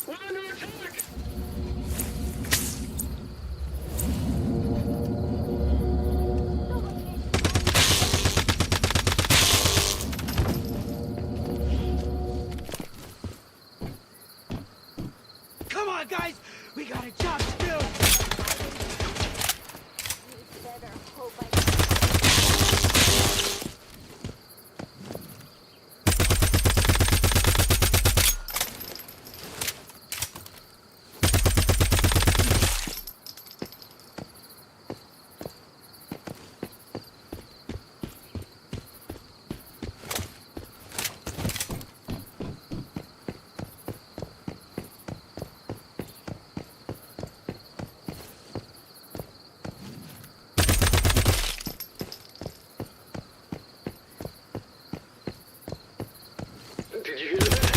We're under attack! Come on, guys! We got a job to do! You better hope I Did you hear that?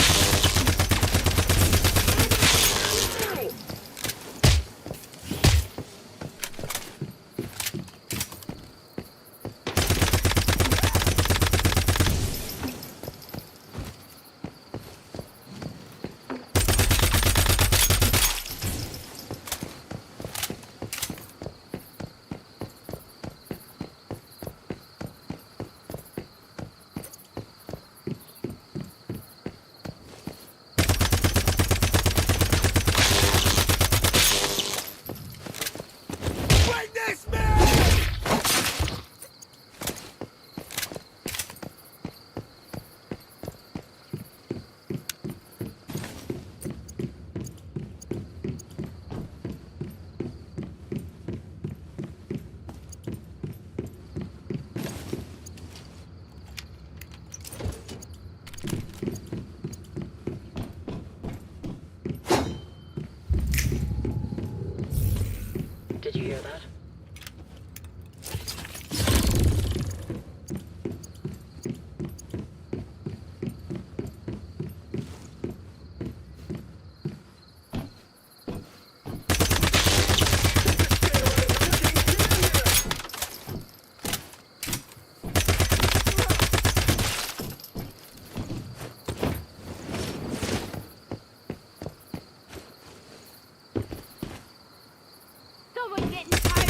Bring this man! Did you hear that? someone getting tired.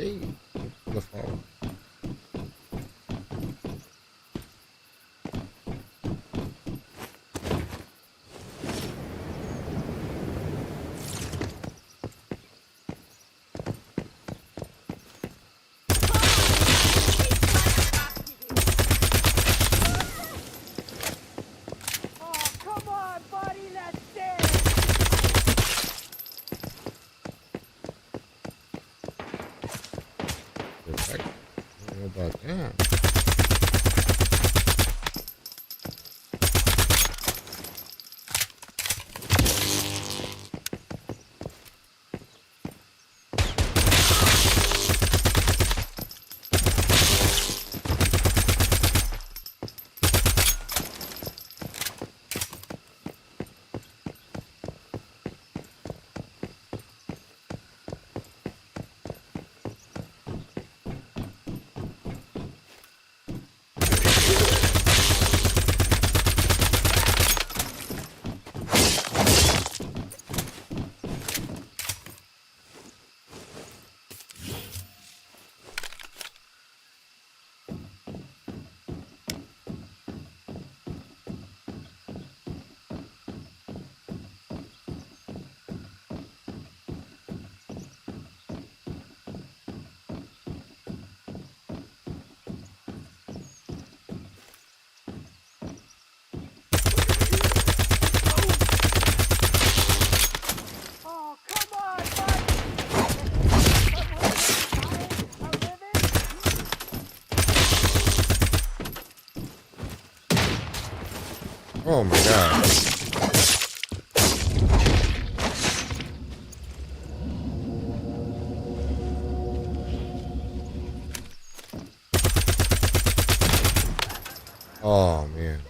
Hey, the phone. Oh, come on, buddy, let's dance! I don't know about that. Oh, come on, buddy! Oh my god. Oh man.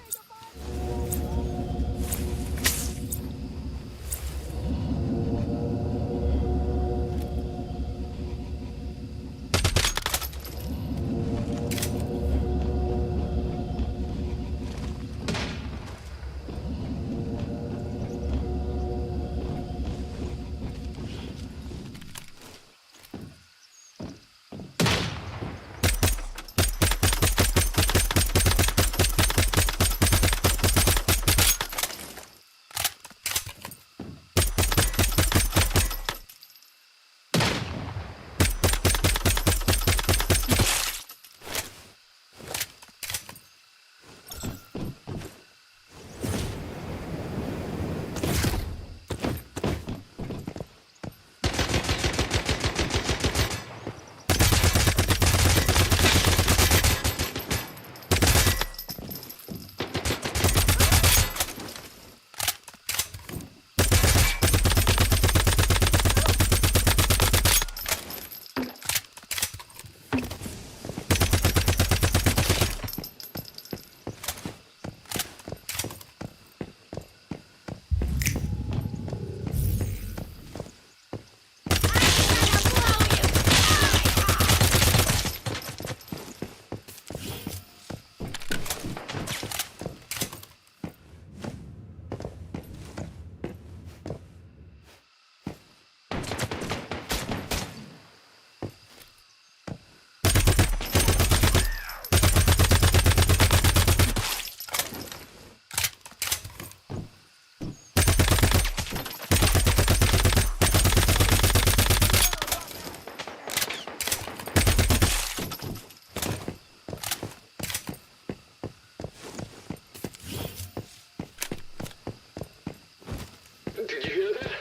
Did you hear that?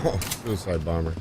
Oh, suicide bomber.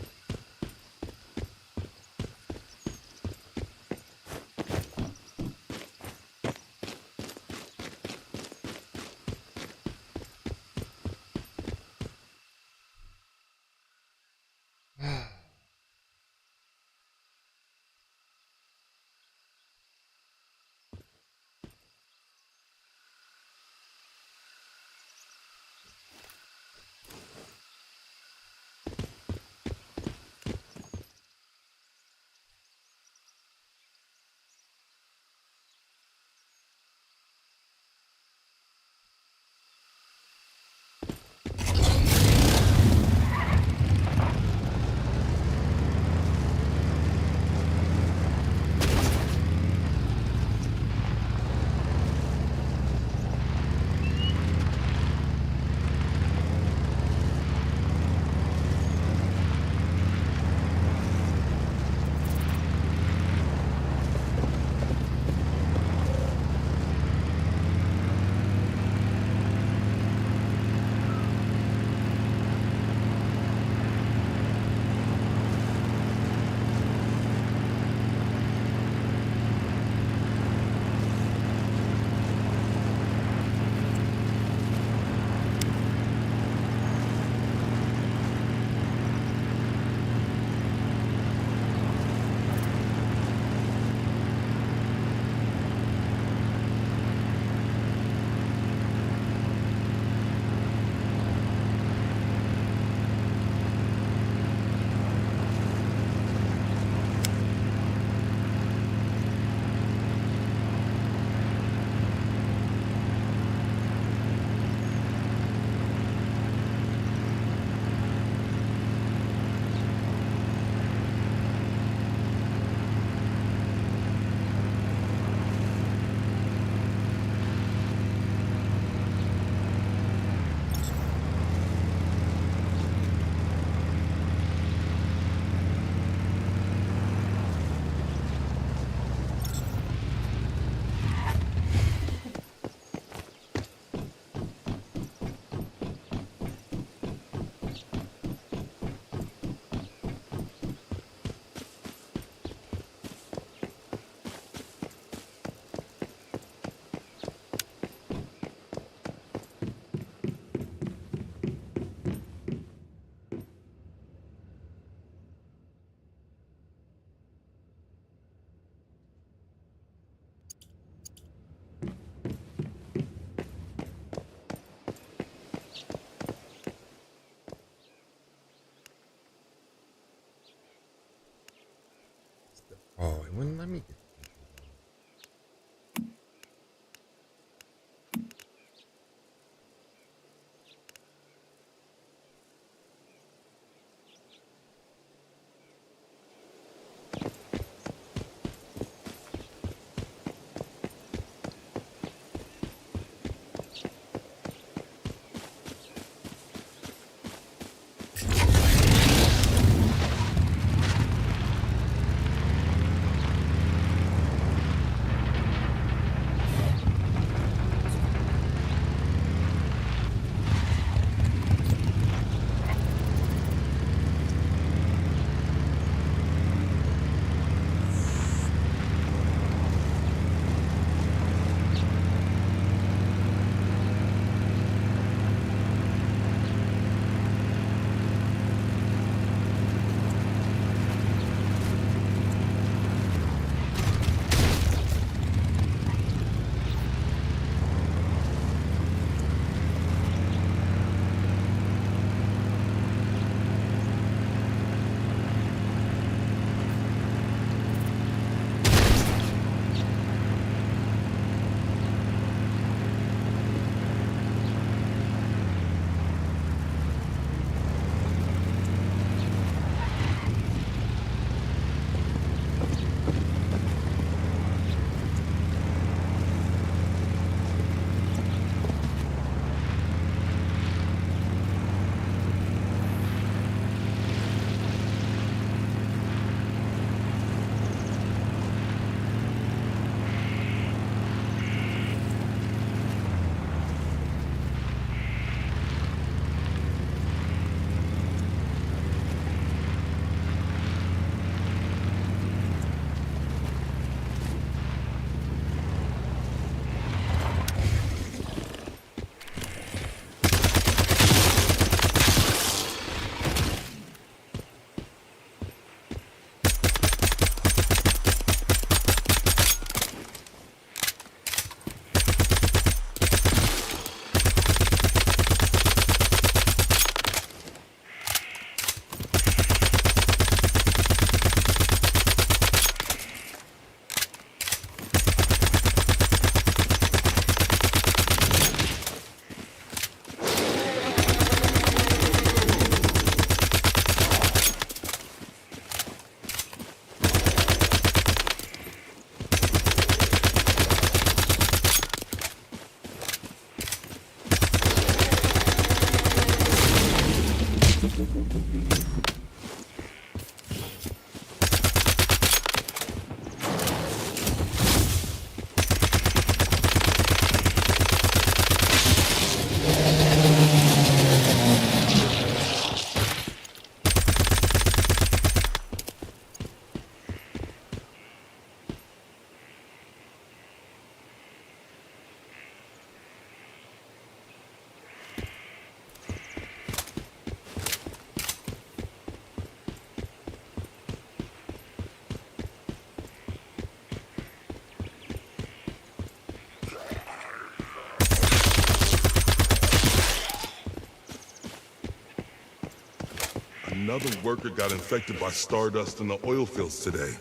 Another worker got infected by stardust in the oil fields today.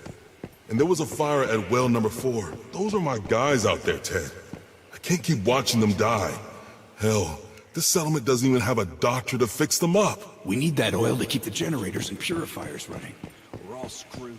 And there was a fire at well number 4. Those are my guys out there, Ted. I can't keep watching them die. Hell, this settlement doesn't even have a doctor to fix them up. We need that oil to keep the generators and purifiers running. We're all screwed.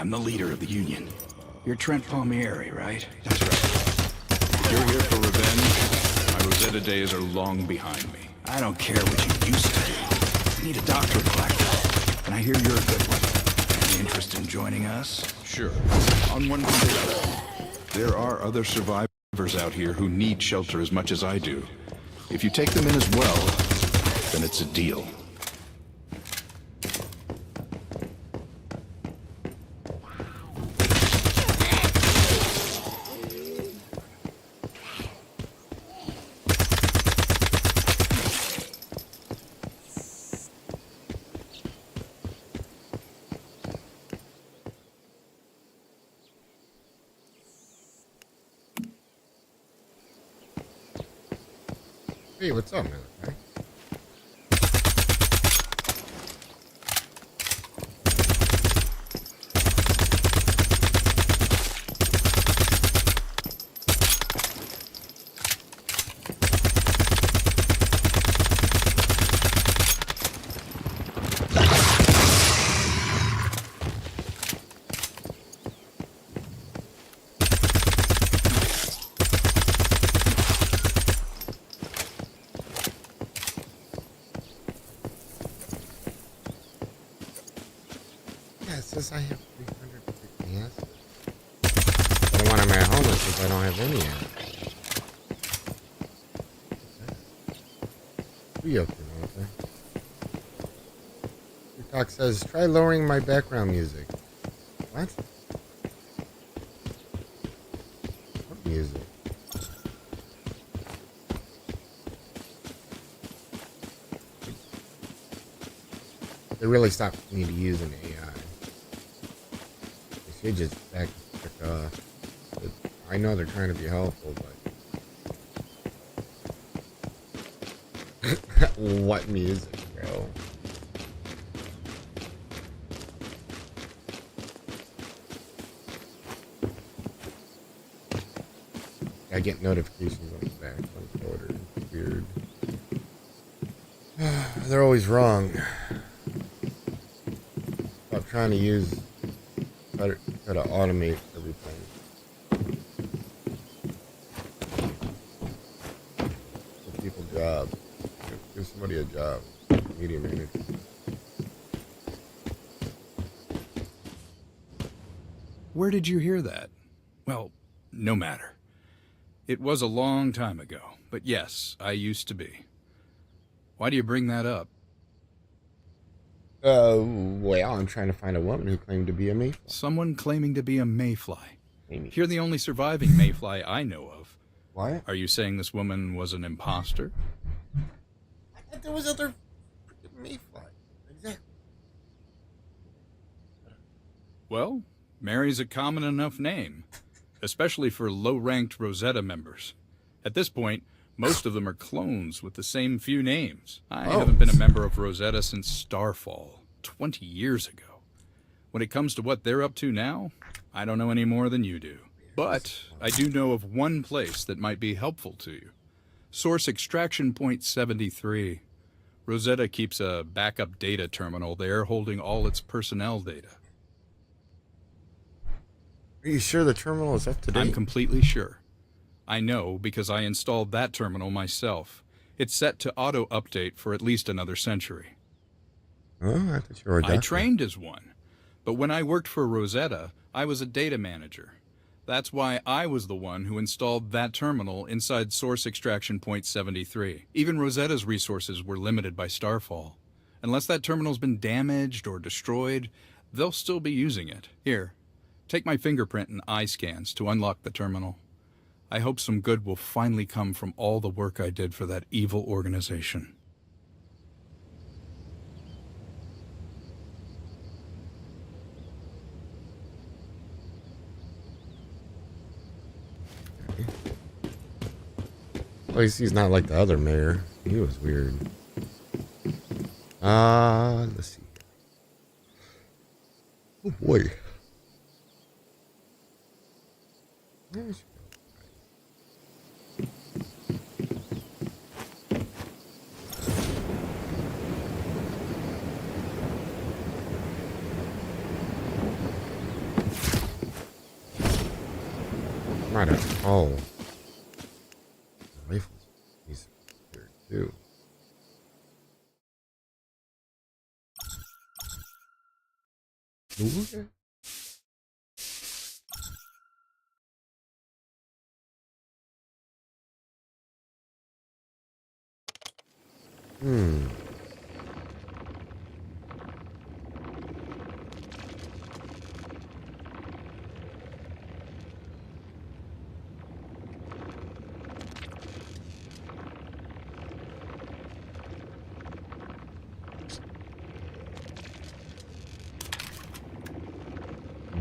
I'm the leader of the Union. You're Trent Palmieri, right? That's right. If you're here for revenge, my Rosetta days are long behind me. I don't care what you used to do. I need a doctorate Blackwell, and I hear you're a good one. Any interest in joining us? Sure. On one condition. There are other survivors out here who need shelter as much as I do. If you take them in as well, then it's a deal. Hey, what's up, man? Okay. It says I have 350 acid. I don't want to marry homeless if I don't have any acid. We okay, okay. TikTok says, try lowering my background music. What? What music? They really stopped me to use an AI. They should just back off. But I know they're trying to be helpful, but what music, bro? I get notifications on the back on the border. It's weird. They're always wrong. Stop trying to try to automate everything. Give people jobs. Give somebody a job. Media manager. Where did you hear that? Well, no matter. It was a long time ago, but yes, I used to be. Why do you bring that up? Well, I'm trying to find a woman who claimed to be a mayfly. Someone claiming to be a mayfly. Amy. You're the only surviving mayfly I know of. What? Are you saying this woman was an imposter? I thought there was other freaking mayfly. Exactly. Well, Mary's a common enough name, especially for low-ranked Rosetta members. At this point, most of them are clones with the same few names. I haven't been a member of Rosetta since Starfall, 20 years ago. When it comes to what they're up to now, I don't know any more than you do. But I do know of one place that might be helpful to you. Source Extraction Point 73. Rosetta keeps a backup data terminal there holding all its personnel data. Are you sure the terminal is up to date? I'm completely sure. I know because I installed that terminal myself. It's set to auto-update for at least another century. Oh, I thought you were a doctor. I trained as one, but when I worked for Rosetta, I was a data manager. That's why I was the one who installed that terminal inside Source Extraction Point 73. Even Rosetta's resources were limited by Starfall. Unless that terminal's been damaged or destroyed, they'll still be using it. Here, take my fingerprint and eye scans to unlock the terminal. I hope some good will finally come from all the work I did for that evil organization. At least he's not like the other mayor. He was weird. Let's see. Oh boy. Where's she? Right up. Oh. The rifle's piece here too. Okay. Hmm.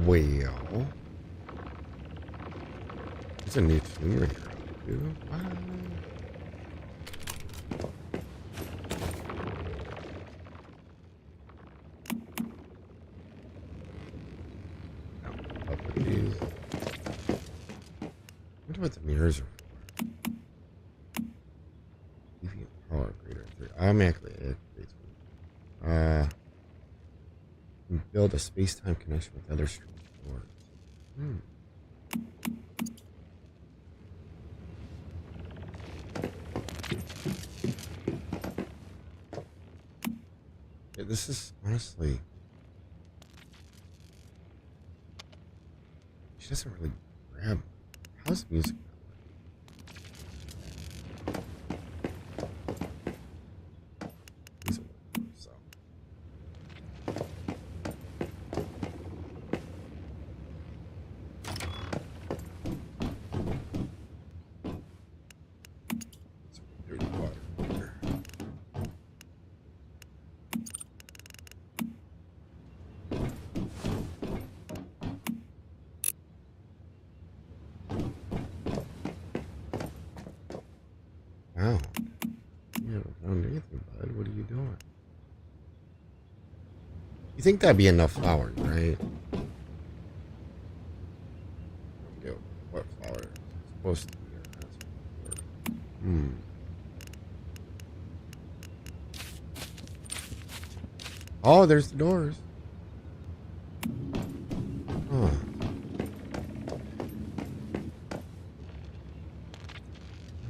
Well, there's a new tomb raider out too. What? No, up with these. I wonder what the mirrors are for. Deviant power greater 3. Automatically activates me. Build a space-time connection with other strange doors. Hmm. Yeah, this is honestly. She doesn't really grab. How's music not working? These are working, so. Dirty water here. Wow. You haven't found anything, bud. What are you doing? You think that'd be enough flowers, right? Yo, what flower? It's supposed to be. Hmm. Oh, there's the doors. Huh. Oh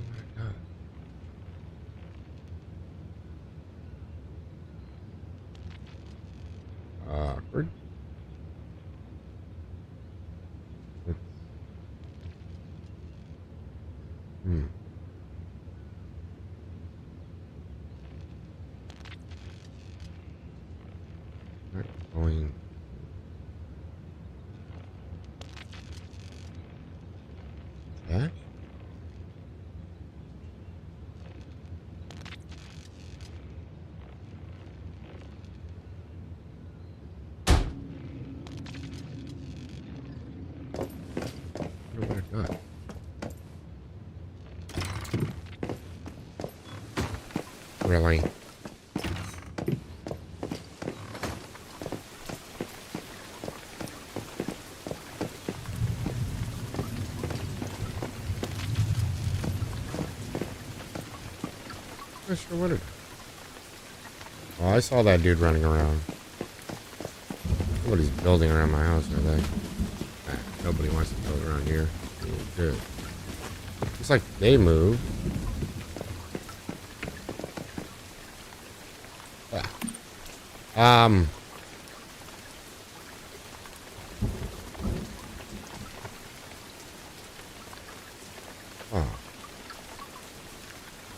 my god. Awkward. It's... Hmm. Not going. That? What have I got? Really? I sure would have. Oh, I saw that dude running around. Nobody's building around my house, are they? Nah, nobody wants to build around here. Good. Looks like they moved. Ah. Oh.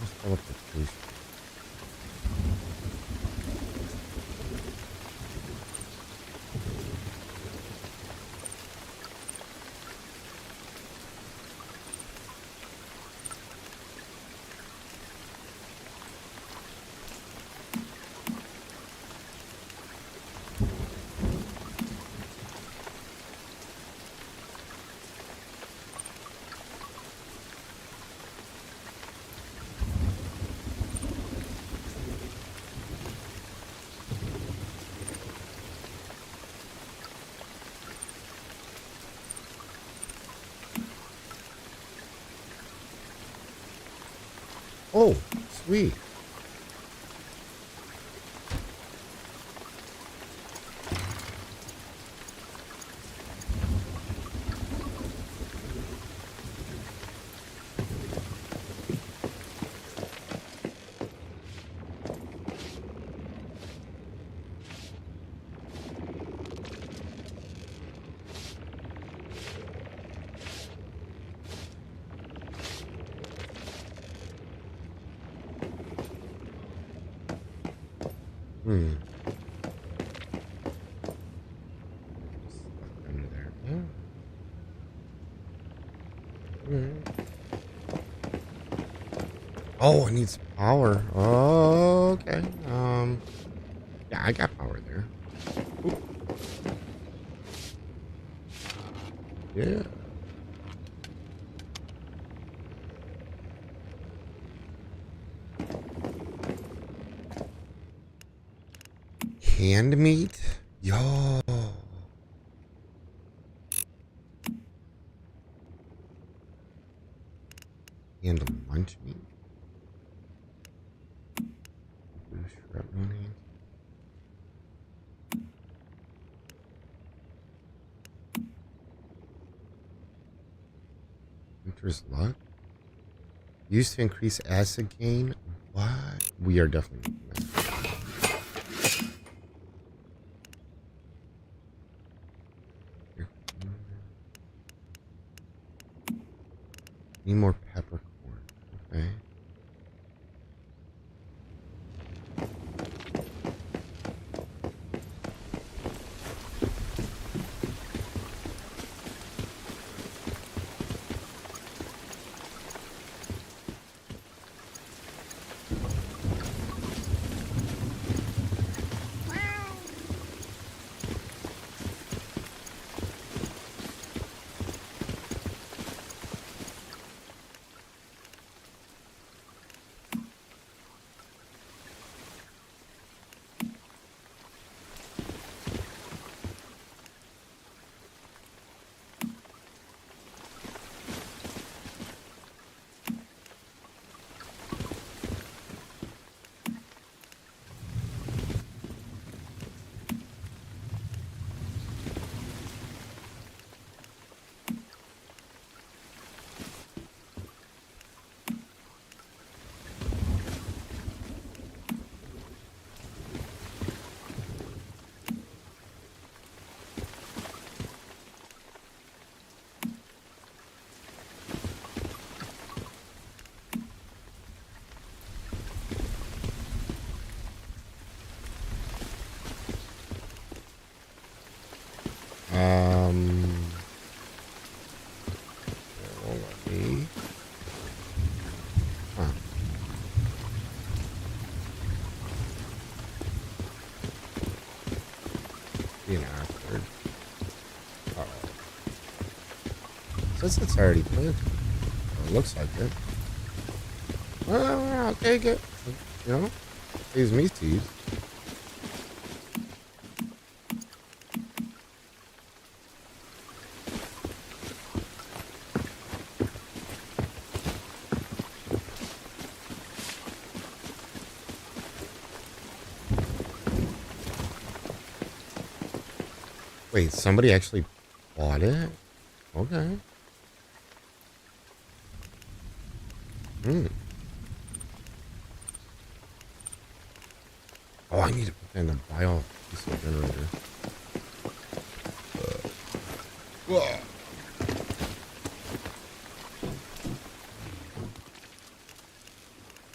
Let's pull up the police. Oh, sweet. Hmm. Under there. Yeah. Alright. Oh, it needs power. Oh, okay. Yeah, I got power there. Oop. Yeah. Canned meat? Yo. Canned lunch meat? Blue shrubbery. Winter's luck? Used to increase acid gain? What? We are definitely making that. Need more peppercorn. Okay. It won't let me. Huh. Being awkward. Uh-oh. Says it's already planted. Or it looks like it. Well, I'll take it. You know? Saves me seeds. Wait, somebody actually bought it? Okay. Hmm. Oh, I need to put that in the bio diesel generator. Whoa.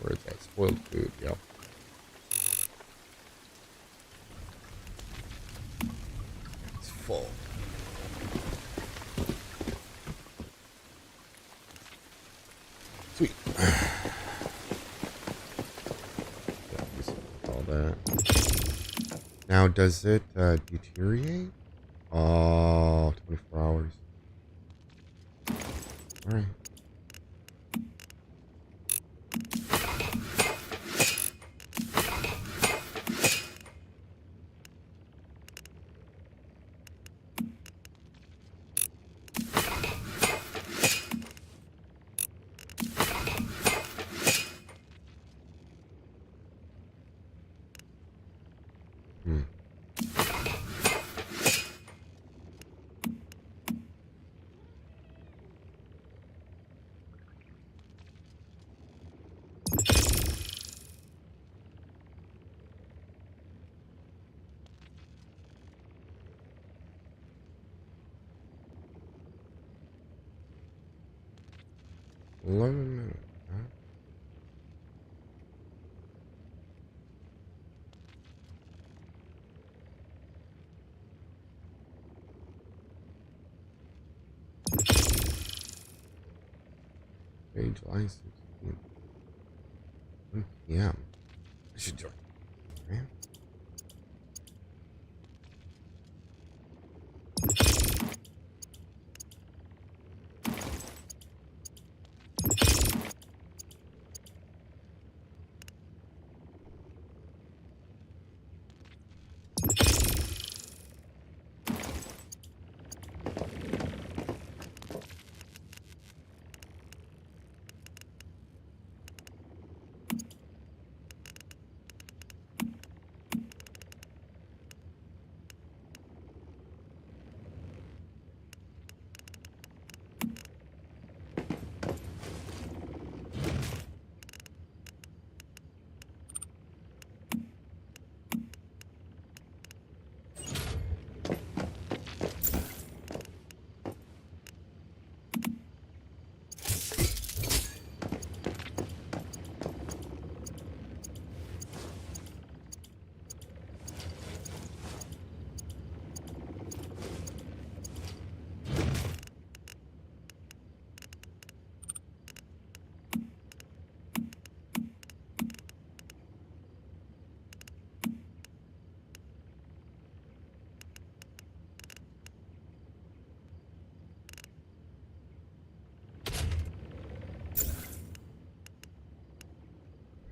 Where's that spoiled food? Yep. It's full. Sweet. All that. Now, does it deteriorate? Oh, 24 hours. All right. Hmm. $11. Huh? July 16th. 1 p.m. I should join. Okay.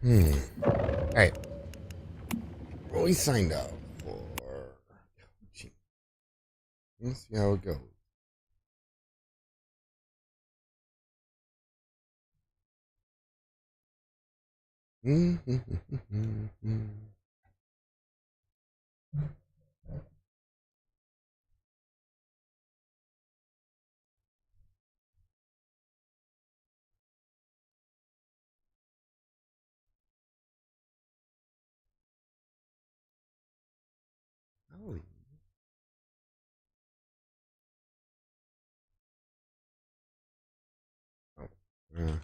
All right. Well, we signed up for coaching. Let's see how it goes. Holy. Oh, yeah.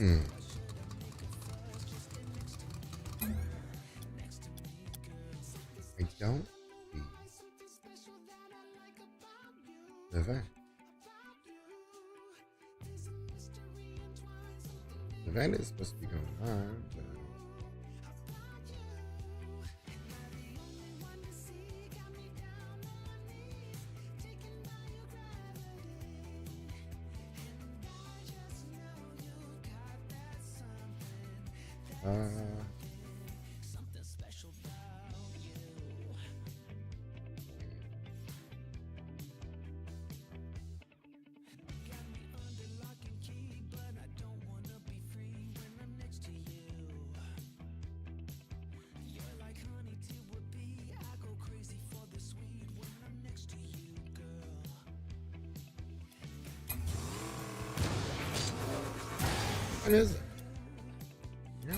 Hmm. I don't see the vent. The vent is supposed to be going on, but what is it? Yeah.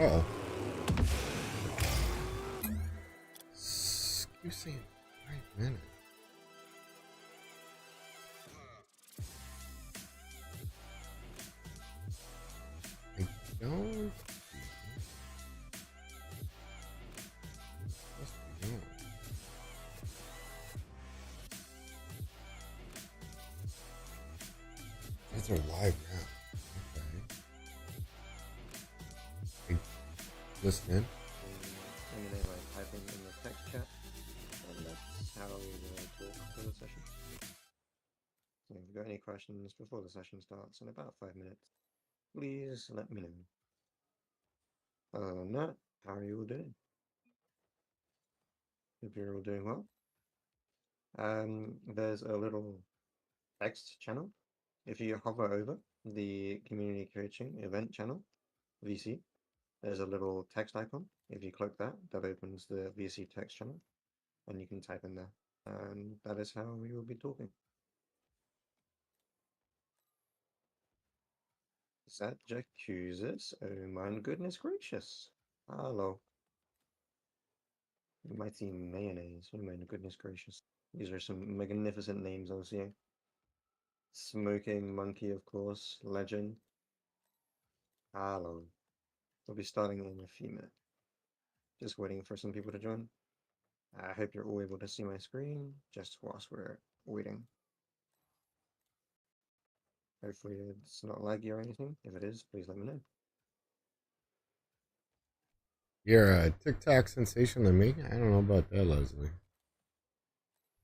Uh-oh. Excuse me. 5 minutes. I don't. What's going on? These are live now. Okay. Listening. And they like type in the text chat, and that's how we talk for the session. So if you've got any questions before the session starts in about 5 minutes, please let me know. Other than that, how are you all doing? Hope you're all doing well. There's a little text channel. If you hover over the community coaching event channel, VC, there's a little text icon. If you click that, that opens the VC text channel, and you can type in there. And that is how we will be talking. That Jacusis? Oh my goodness gracious. Hello. Mighty Mayonnaise. Oh my goodness gracious. These are some magnificent names I'm seeing. Smoking Monkey, of course. Legend. Hello. We'll be starting in a few minutes. Just waiting for some people to join. I hope you're all able to see my screen just whilst we're waiting. Hopefully it's not laggy or anything. If it is, please let me know. You're a TikTok sensation to me? I don't know about that, Leslie.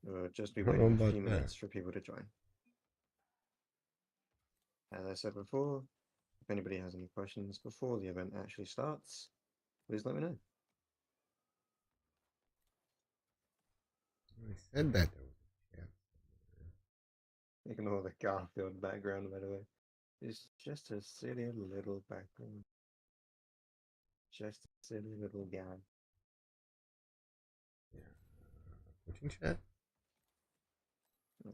We'll just be I don't waiting know a about few that. minutes for people to join. As I said before, if anybody has any questions before the event actually starts, please let me know. I said that there was a cat. Ignore the Garfield background, by the way. It's just a silly little background. Just a silly little guy. Yeah. Coaching chat? Yeah.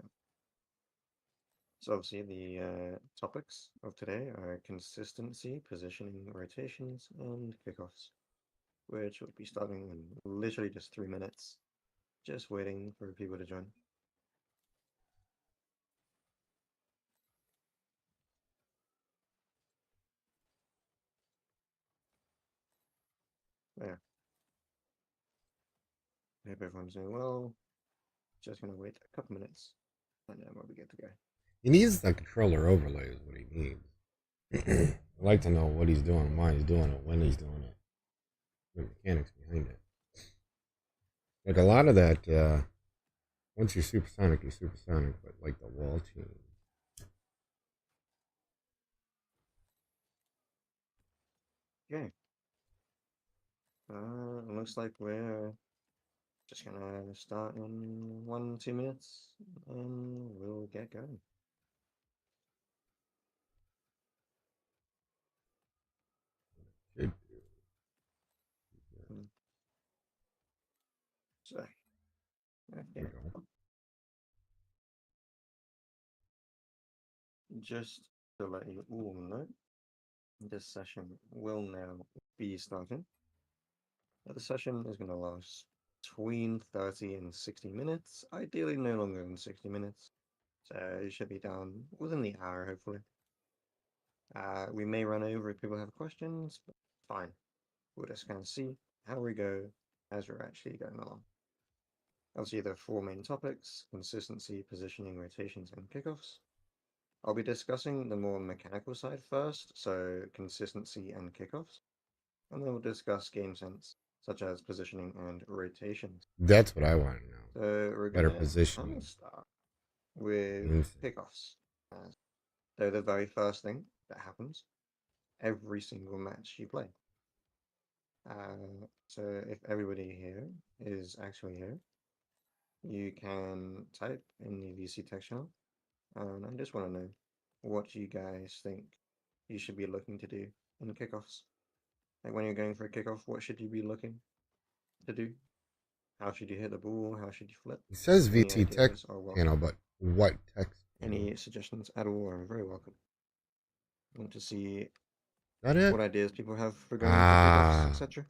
So obviously the topics of today are consistency, positioning, rotations, and kickoffs, which will be starting in literally just 3 minutes. Just waiting for people to join. Yeah. I hope everyone's doing well. Just gonna wait a couple minutes, and then we'll be good to go. He needs the controller overlay is what he needs. I'd like to know what he's doing, why he's doing it, when he's doing it, the mechanics behind it. Like a lot of that, once you're supersonic, but like the wall team. Okay. Looks like we're just gonna start in 1-2 minutes, and we'll get going. Should So, There okay. we go. Just to let you all know, this session will now be starting. The session is going to last between 30 and 60 minutes, ideally no longer than 60 minutes. So it should be done within the hour, hopefully. We may run over if people have questions, but fine. We'll just kind of see how we go as we're actually going along. Obviously, there are 4 main topics: consistency, positioning, rotations, and kickoffs. I'll be discussing the more mechanical side first, so consistency and kickoffs, and then we'll discuss game sense, such as positioning and rotations. That's what I want to know. So we're Better gonna positioning. start with Game sense. kickoffs. They're the very first thing that happens every single match you play. So if everybody here is actually here, you can type in the VC text channel, and I just want to know what you guys think you should be looking to do in kickoffs. Like when you're going for a kickoff, what should you be looking to do? How should you hit the ball? How should you flip? It says Any VT text ideas are welcome. channel, but what text? Any suggestions at all are very welcome. I want to see Is that it? what ideas people have for going for kickoffs, etc.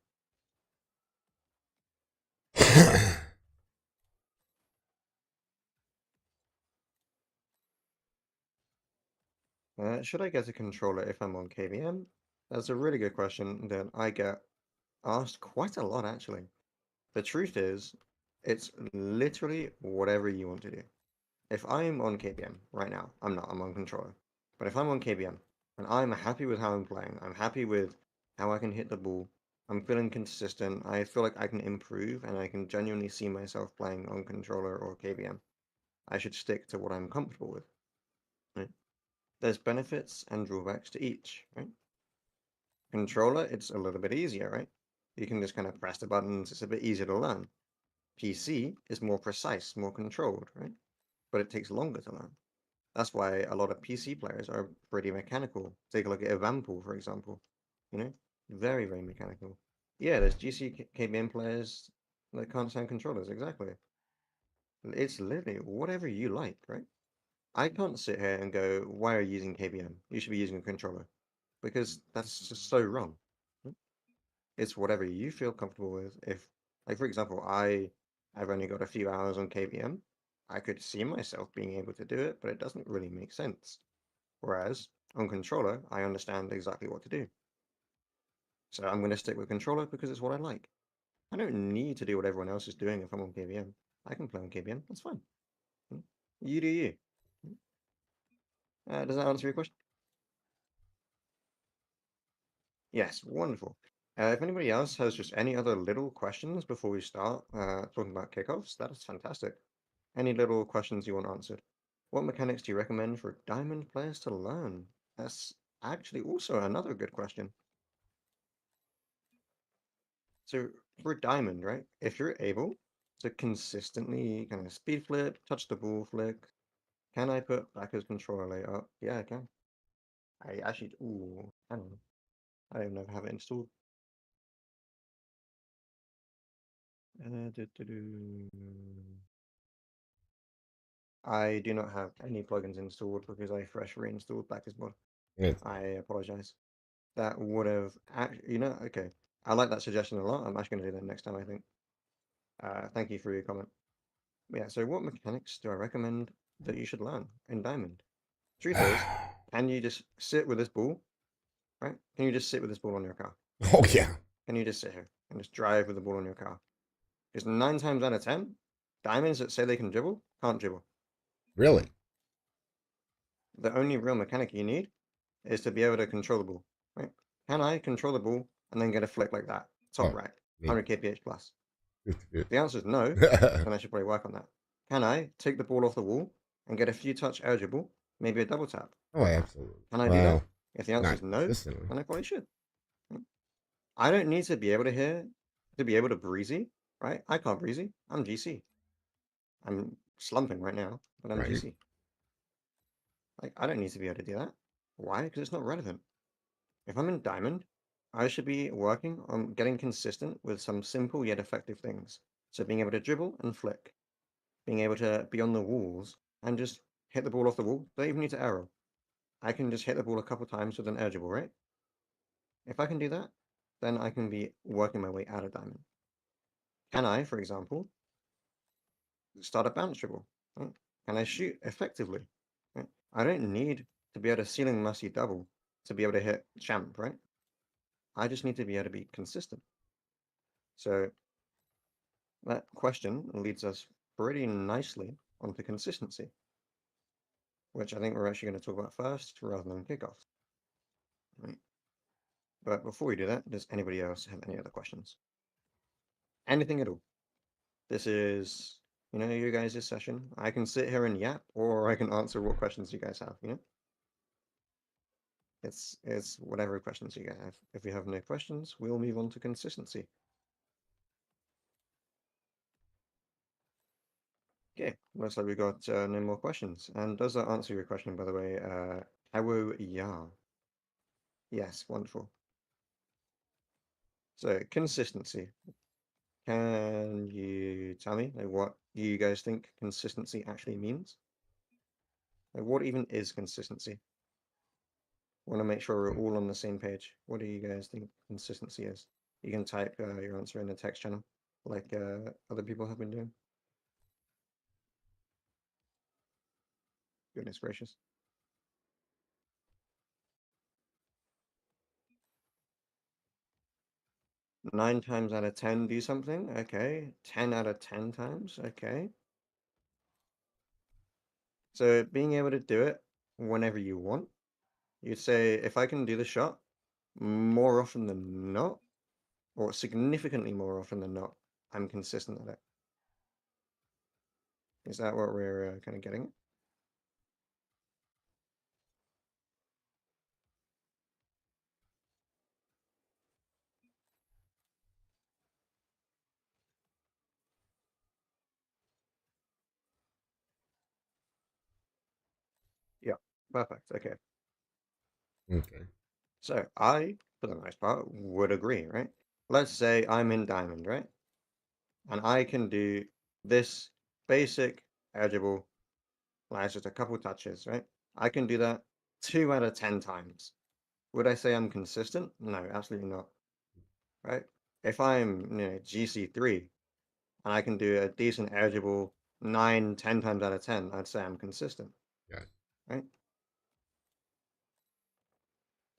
Should I get a controller if I'm on KVM? That's a really good question that I get asked quite a lot, actually. The truth is, it's literally whatever you want to do. If I'm on KVM right now, I'm on controller. But if I'm on KVM and I'm happy with how I'm playing, I'm happy with how I can hit the ball, I'm feeling consistent, I feel like I can improve, and I can genuinely see myself playing on controller or KVM, I should stick to what I'm comfortable with. Right? There's benefits and drawbacks to each, right? Controller, it's a little bit easier, right? You can just kind of press the buttons, it's a bit easier to learn. PC is more precise, more controlled, right? But it takes longer to learn. That's why a lot of PC players are pretty mechanical. Take a look at Evampol, for example. You know, very, very mechanical. Yeah, there's GC KBM players that can't stand controllers, exactly. It's literally whatever you like, right? I can't sit here and go, why are you using KBM? You should be using a controller. Because that's just so wrong. It's whatever you feel comfortable with. If, like, for example, I've only got a few hours on KBM, I could see myself being able to do it, but it doesn't really make sense. Whereas on controller, I understand exactly what to do. So I'm going to stick with controller because it's what I like. I don't need to do what everyone else is doing if I'm on KBM. I can play on KBM. That's fine. You do you. Does that answer your question? Yes, wonderful. If anybody else has just any other little questions before we start talking about kickoffs, that is fantastic. Any little questions you want answered? What mechanics do you recommend for diamond players to learn? That's actually also another good question. So for diamond, right? If you're able to consistently kind of speed flip, touch the ball flick, can I put backwards controller later up? Yeah, I can. I actually, ooh, I don't know. I don't even know if I have it installed. I do not have any plugins installed because I fresh reinstalled backwards mod. It's, I apologize. That would have actually, okay. I like that suggestion a lot. I'm actually going to do that next time, I think. Thank you for your comment. Yeah, so what mechanics do I recommend that you should learn in Diamond? Truth is, can you just sit with this ball, right? Can you just sit with this ball on your car? oh yeah, Can you just sit here and just drive with the ball on your car? Because 9 times out of 10, diamonds that say they can dribble can't dribble. really? The only real mechanic you need is to be able to control the ball, right? Can I control the ball and then get a flick like that? Top Oh, right, me. 100 kph plus. 50. If the answer is no, then I should probably work on that. Can I take the ball off the wall and get a few touch air dribble, maybe a double tap Oh, like that? absolutely. Can I do that? Wow. If the answer Not is no, consistently. then I probably should. I don't need to be able to hear to be able to breezy, right? I can't breezy. I'm GC. I'm slumping right now, but I'm Right. GC. Like I don't need to be able to do that. Why? Because it's not relevant. If I'm in diamond, I should be working on getting consistent with some simple yet effective things. So being able to dribble and flick, being able to be on the walls and just hit the ball off the wall. Don't even need to arrow. I can just hit the ball a couple times with an air dribble, right? If I can do that, then I can be working my way out of diamond. Can I, for example, start a bounce dribble? Right? Can I shoot effectively? Right? I don't need to be able to ceiling musty double to be able to hit champ, right? I just need to be able to be consistent. So that question leads us pretty nicely onto consistency, which I think we're actually going to talk about first rather than kickoff. Right? But before we do that, does anybody else have any other questions? Anything at all? This is, you guys' session. I can sit here and yap, or I can answer what questions you guys have. It's whatever questions you guys have. If you have no questions, we'll move on to consistency. Okay, looks like we got no more questions. And does that answer your question, by the way? How yeah. Yes, wonderful. So consistency. Can you tell me like what you guys think consistency actually means? Like what even is consistency? Want to make sure we're all on the same page. What do you guys think consistency is? You can type your answer in the text channel, like other people have been doing. Goodness gracious. 9 times out of 10 do something. Okay. 10 out of 10 times. Okay. So being able to do it whenever you want. You'd say if I can do the shot more often than not, or significantly more often than not, I'm consistent at it. Is that what we're kind of getting at? Perfect. Okay. Okay. So I, for the most part, would agree, right? Let's say I'm in diamond, right? And I can do this basic edgeable, like just a couple touches, right? I can do that 2 out of 10 times. Would I say I'm consistent? No, absolutely not, right? If I'm, GC3 and I can do a decent edgeable 9, 10 times out of 10, I'd say I'm consistent, Yeah. right?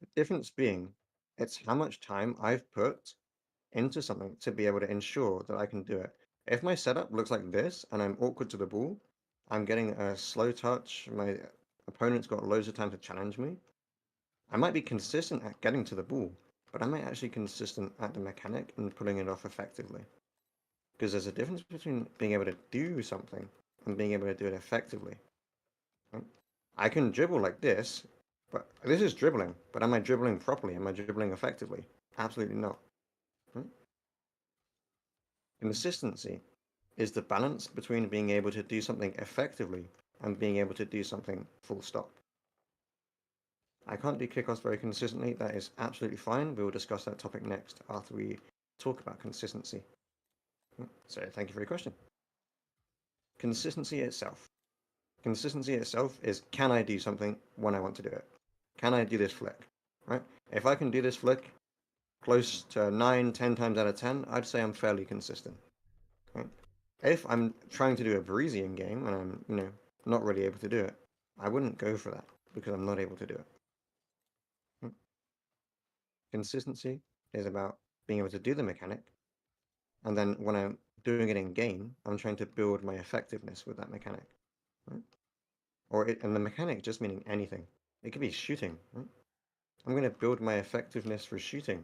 The difference being, it's how much time I've put into something to be able to ensure that I can do it. If my setup looks like this and I'm awkward to the ball, I'm getting a slow touch, my opponent's got loads of time to challenge me, I might be consistent at getting to the ball, but am I actually consistent at the mechanic and pulling it off effectively? Because there's a difference between being able to do something and being able to do it effectively. Right? I can dribble like this, but this is dribbling, but am I dribbling properly? Am I dribbling effectively? Absolutely not. Right? Consistency is the balance between being able to do something effectively and being able to do something full stop. I can't do kickoffs very consistently. That is absolutely fine. We will discuss that topic next after we talk about consistency. So thank you for your question. Consistency itself. Consistency itself is, can I do something when I want to do it? Can I do this flick? Right? If I can do this flick close to 9, 10 times out of 10, I'd say I'm fairly consistent. Right? If I'm trying to do a breezy in game and I'm, not really able to do it, I wouldn't go for that because I'm not able to do it. Right? Consistency is about being able to do the mechanic, and then when I'm doing it in game, I'm trying to build my effectiveness with that mechanic. Right? And the mechanic just meaning anything. It could be shooting. Right? I'm going to build my effectiveness for shooting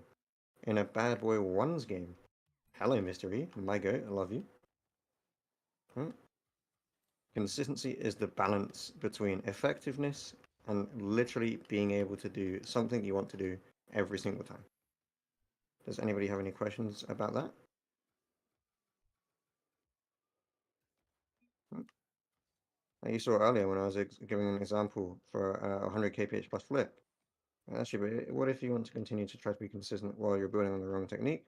in a Bad Boy 1's game. Hello, Mr. E. My goat, I love you. Right? Consistency is the balance between effectiveness and literally being able to do something you want to do every single time. Does anybody have any questions about that? Now you saw earlier when I was giving an example for a 100 kph plus flip. Actually, but what if you want to continue to try to be consistent while you're building on the wrong technique?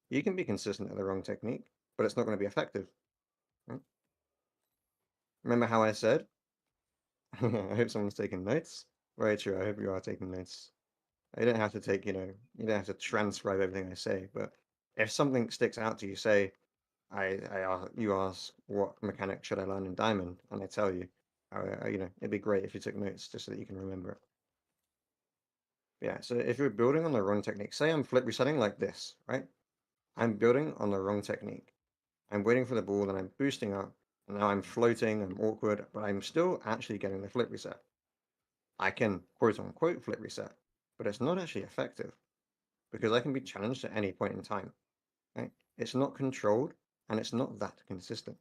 You can be consistent at the wrong technique, but it's not going to be effective. Right? Remember how I said? I hope someone's taking notes. Very true. I hope you are taking notes. You don't have to take, you don't have to transcribe everything I say, but if something sticks out to you, say, you ask what mechanic should I learn in Diamond, and I tell you, it'd be great if you took notes just so that you can remember it. Yeah, so if you're building on the wrong technique, say I'm flip resetting like this, right? I'm building on the wrong technique. I'm waiting for the ball, and I'm boosting up, and now I'm floating, I'm awkward, but I'm still actually getting the flip reset. I can quote unquote flip reset, but it's not actually effective because I can be challenged at any point in time. Right? It's not controlled and it's not that consistent.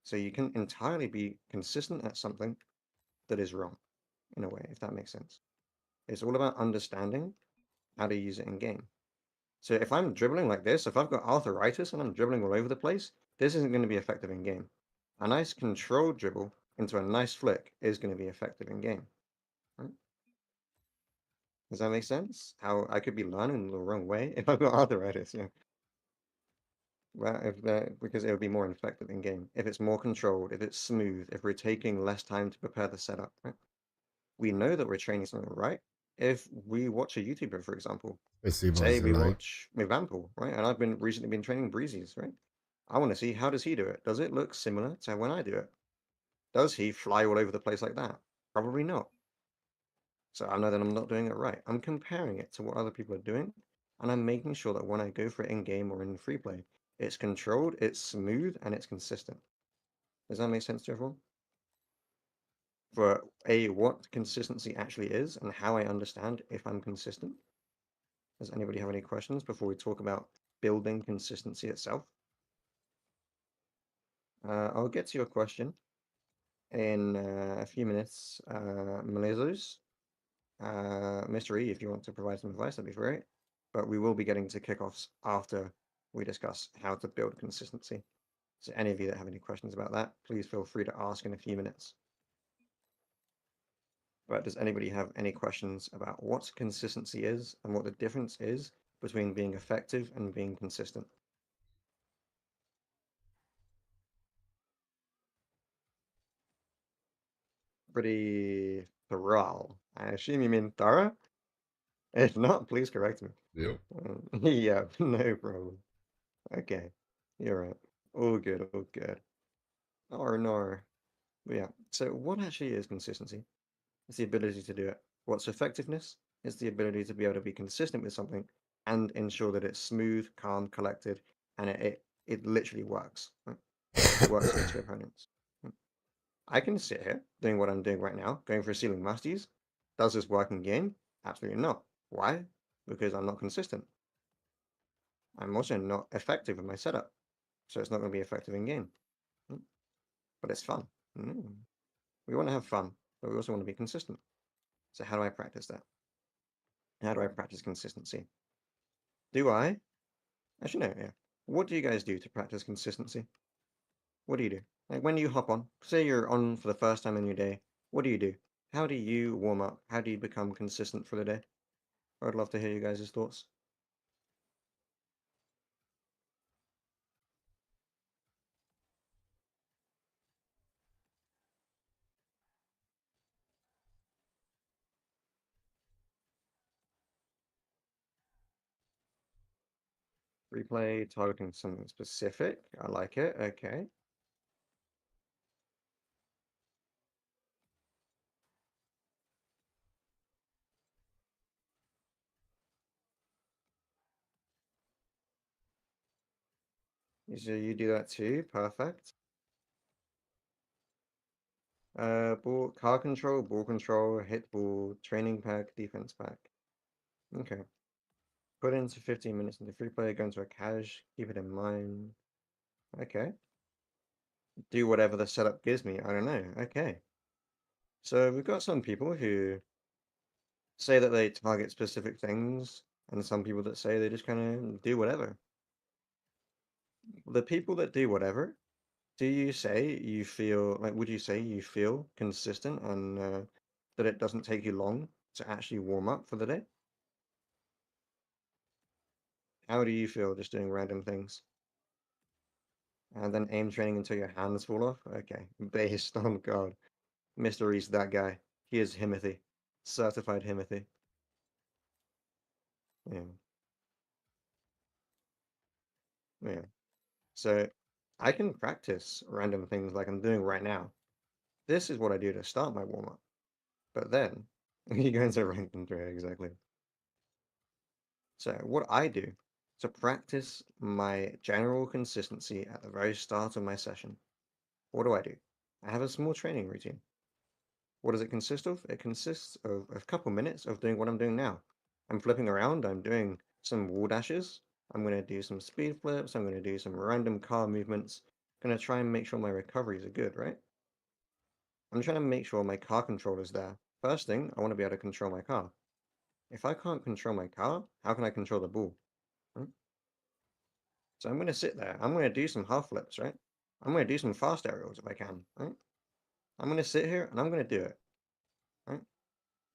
So you can entirely be consistent at something that is wrong, in a way, if that makes sense. It's all about understanding how to use it in game. So if I'm dribbling like this, if I've got arthritis and I'm dribbling all over the place, this isn't going to be effective in game. A nice controlled dribble into a nice flick is going to be effective in game. Right? Does that make sense? How I could be learning the wrong way if I've got arthritis, yeah. Well, because it would be more effective in game. If it's more controlled, if it's smooth, if we're taking less time to prepare the setup, right? We know that we're training something right. If we watch a YouTuber, for example, I see say boys we tonight. watch Mivample, right? And I've been recently been training Breezes, right? I want to see how does he do it? Does it look similar to when I do it? Does he fly all over the place like that? Probably not. So I know that I'm not doing it right. I'm comparing it to what other people are doing, and I'm making sure that when I go for it in game or in free play, it's controlled, it's smooth, and it's consistent. Does that make sense to everyone? For what consistency actually is and how I understand if I'm consistent. Does anybody have any questions before we talk about building consistency itself? I'll get to your question in a few minutes, Melezos. Mystery, if you want to provide some advice, that'd be great. But we will be getting to kickoffs after we discuss how to build consistency. So any of you that have any questions about that, please feel free to ask in a few minutes. But does anybody have any questions about what consistency is and what the difference is between being effective and being consistent? Pretty thorough. I assume you mean thorough? If not, please correct me. Yep. Yeah, no problem. Okay, you're right. All good, all good. Or no. But yeah, so what actually is consistency? It's the ability to do it. What's effectiveness? It's the ability to be able to be consistent with something and ensure that it's smooth, calm, collected, and it literally works. Right? It works against your opponents. Right? I can sit here doing what I'm doing right now, going for ceiling masteries. Does this work in game? Absolutely not. Why? Because I'm not consistent. I'm also not effective in my setup, so it's not going to be effective in game. Mm. But it's fun. We want to have fun, but we also want to be consistent. So how do I practice that? How do I practice consistency? Do I? Actually, no, yeah. What do you guys do to practice consistency? What do you do? Like when you hop on, say you're on for the first time in your day, what do you do? How do you warm up? How do you become consistent for the day? I'd love to hear you guys' thoughts. Replay, targeting something specific. I like it. Okay. So you do that too. Perfect. Ball control, hit ball, training pack, defense pack. Okay. Put into 15 minutes into free play, go into a cache, keep it in mind. Okay. Do whatever the setup gives me. I don't know. Okay. So we've got some people who say that they target specific things, and some people that say they just kind of do whatever. The people that do whatever, do you say you feel like, would you say you feel consistent and that it doesn't take you long to actually warm up for the day? How do you feel just doing random things? And then aim training until your hands fall off? Okay. Based on God. Mr. Reese, that guy. He is Himothy. Certified Himothy. Yeah. Yeah. So I can practice random things like I'm doing right now. This is what I do to start my warm up. But then you go into random trade, exactly. So what I do to practice my general consistency at the very start of my session, what do? I have a small training routine. What does it consist of? It consists of a couple minutes of doing what I'm doing now. I'm flipping around, I'm doing some wall dashes, I'm going to do some speed flips, I'm going to do some random car movements. I'm going to try and make sure my recoveries are good, right? I'm trying to make sure my car controller's there. First thing, I want to be able to control my car. If I can't control my car, how can I control the ball? Right? So I'm going to sit there, I'm going to do some half flips, right? I'm going to do some fast aerials if I can, right? I'm going to sit here and I'm going to do it, right?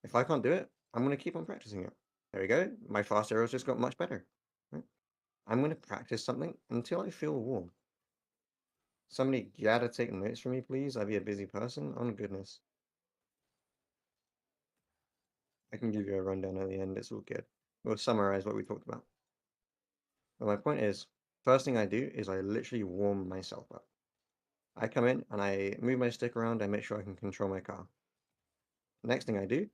If I can't do it, I'm going to keep on practicing it. There we go. My fast arrows just got much better. Right? I'm going to practice something until I feel warm. Somebody gotta take notes for me, please. I'd be a busy person. Oh, goodness. I can give you a rundown at the end. It's all good. We'll summarize what we talked about. But my point is, first thing I do is I literally warm myself up. I come in and I move my stick around. I make sure I can control my car. Next thing I do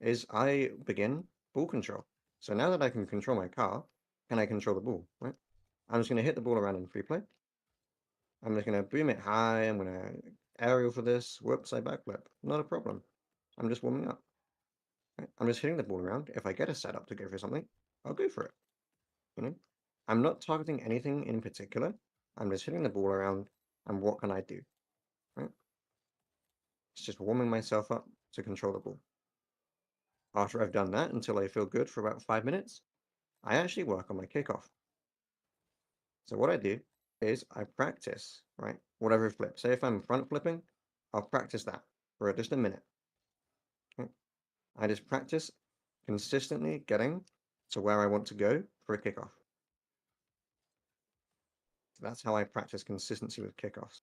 is I begin ball control. So now that I can control my car, can I control the ball, right? I'm just going to hit the ball around in free play. I'm just going to boom it high. I'm going to aerial for this. Whoops, I backflip. Not a problem. I'm just warming up. Right? I'm just hitting the ball around. If I get a setup to go for something, I'll go for it. You know, I'm not targeting anything in particular. I'm just hitting the ball around. And what can I do? Right? It's just warming myself up to control the ball. After I've done that until I feel good for about 5 minutes, I actually work on my kickoff. So what I do is I practice, right? Whatever flip. Say if I'm front flipping, I'll practice that for just a minute. I just practice consistently getting to where I want to go for a kickoff. That's how I practice consistency with kickoffs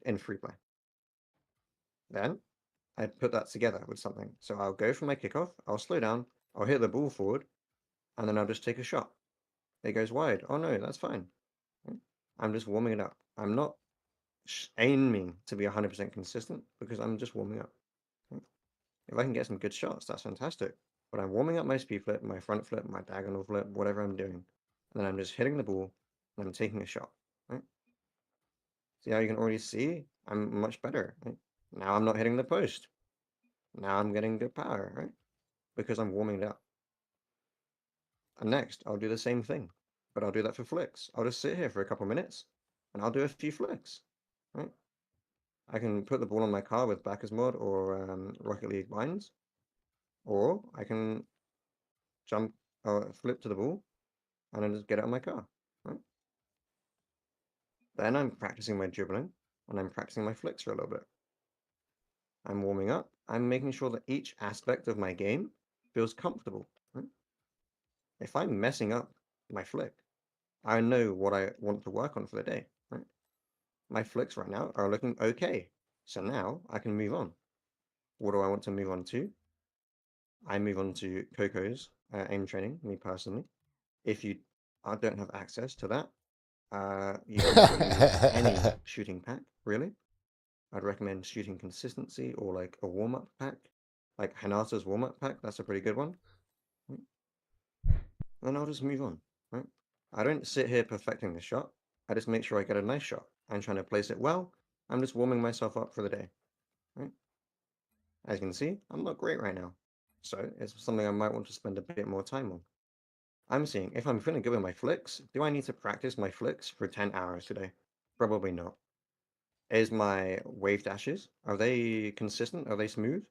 in free play. Then I put that together with something. So I'll go for my kickoff, I'll slow down, I'll hit the ball forward, and then I'll just take a shot. It goes wide. Oh no, that's fine. I'm just warming it up. I'm not aiming to be 100% consistent because I'm just warming up. If I can get some good shots, that's fantastic. But I'm warming up my speed flip, my front flip, my diagonal flip, whatever I'm doing. And then I'm just hitting the ball and I'm taking a shot. Right? See how you can already see I'm much better. Right? Now I'm not hitting the post. Now I'm getting good power, right? Because I'm warming it up. And next, I'll do the same thing, but I'll do that for flicks. I'll just sit here for a couple minutes and I'll do a few flicks, right? I can put the ball on my car with backers mod or Rocket League binds, or I can jump or flip to the ball and then just get it on my car, right? Then I'm practicing my dribbling and I'm practicing my flicks for a little bit. I'm warming up. I'm making sure that each aspect of my game feels comfortable, right? If I'm messing up my flick, I know what I want to work on for the day, right? My flicks right now are looking okay. So now I can move on. What do I want to move on to? I move on to Coco's aim training, me personally. If you don't have access to that, you can also use any shooting pack, really. I'd recommend shooting consistency or like a warm-up pack, like Hanata's warm-up pack. That's a pretty good one. Right? Then I'll just move on, right? I don't sit here perfecting the shot. I just make sure I get a nice shot. I'm trying to place it well. I'm just warming myself up for the day, right? As you can see, I'm not great right now. So it's something I might want to spend a bit more time on. I'm seeing if I'm feeling good with my flicks, do I need to practice my flicks for 10 hours today? Probably not. Is my wave dashes, are they consistent? Are they smooth?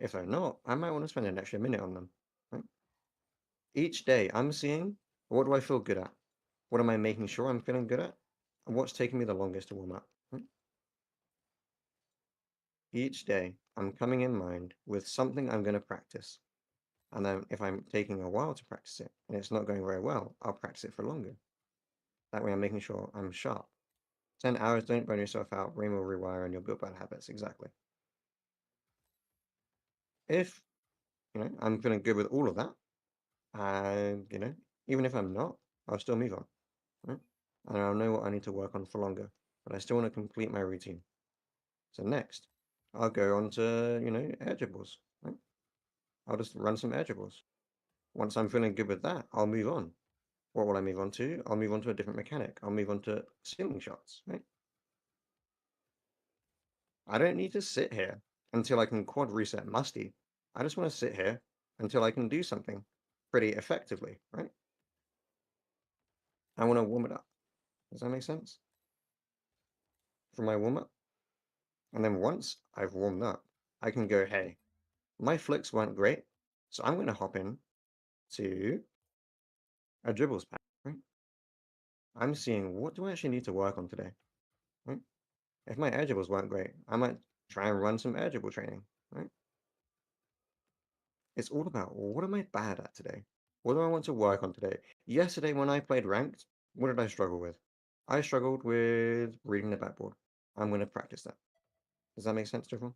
If they're not, I might want to spend an extra minute on them. Right? Each day I'm seeing, what do I feel good at? What am I making sure I'm feeling good at? And what's taking me the longest to warm up? Right? Each day I'm coming in mind with something I'm going to practice. And then if I'm taking a while to practice it and it's not going very well, I'll practice it for longer. That way I'm making sure I'm sharp. 10 hours, don't burn yourself out, brain will rewire and you'll build bad habits. Exactly. If, I'm feeling good with all of that, and, even if I'm not, I'll still move on, right? And I'll know what I need to work on for longer, but I still want to complete my routine. So next, I'll go on to, air dribbles, right? I'll just run some air dribbles. Once I'm feeling good with that, I'll move on. What will I move on to? I'll move on to a different mechanic. I'll move on to ceiling shots, right? I don't need to sit here until I can quad reset Musty. I just want to sit here until I can do something pretty effectively, right? I want to warm it up. Does that make sense? For my warm up. And then once I've warmed up, I can go, hey, my flicks weren't great, so I'm going to hop in to a dribbles pack, right? I'm seeing what do I actually need to work on today, right? If my air dribbles weren't great, I might try and run some air dribble training, right? It's all about what am I bad at today? What do I want to work on today? Yesterday, when I played ranked, what did I struggle with? I struggled with reading the backboard. I'm going to practice that. Does that make sense to everyone?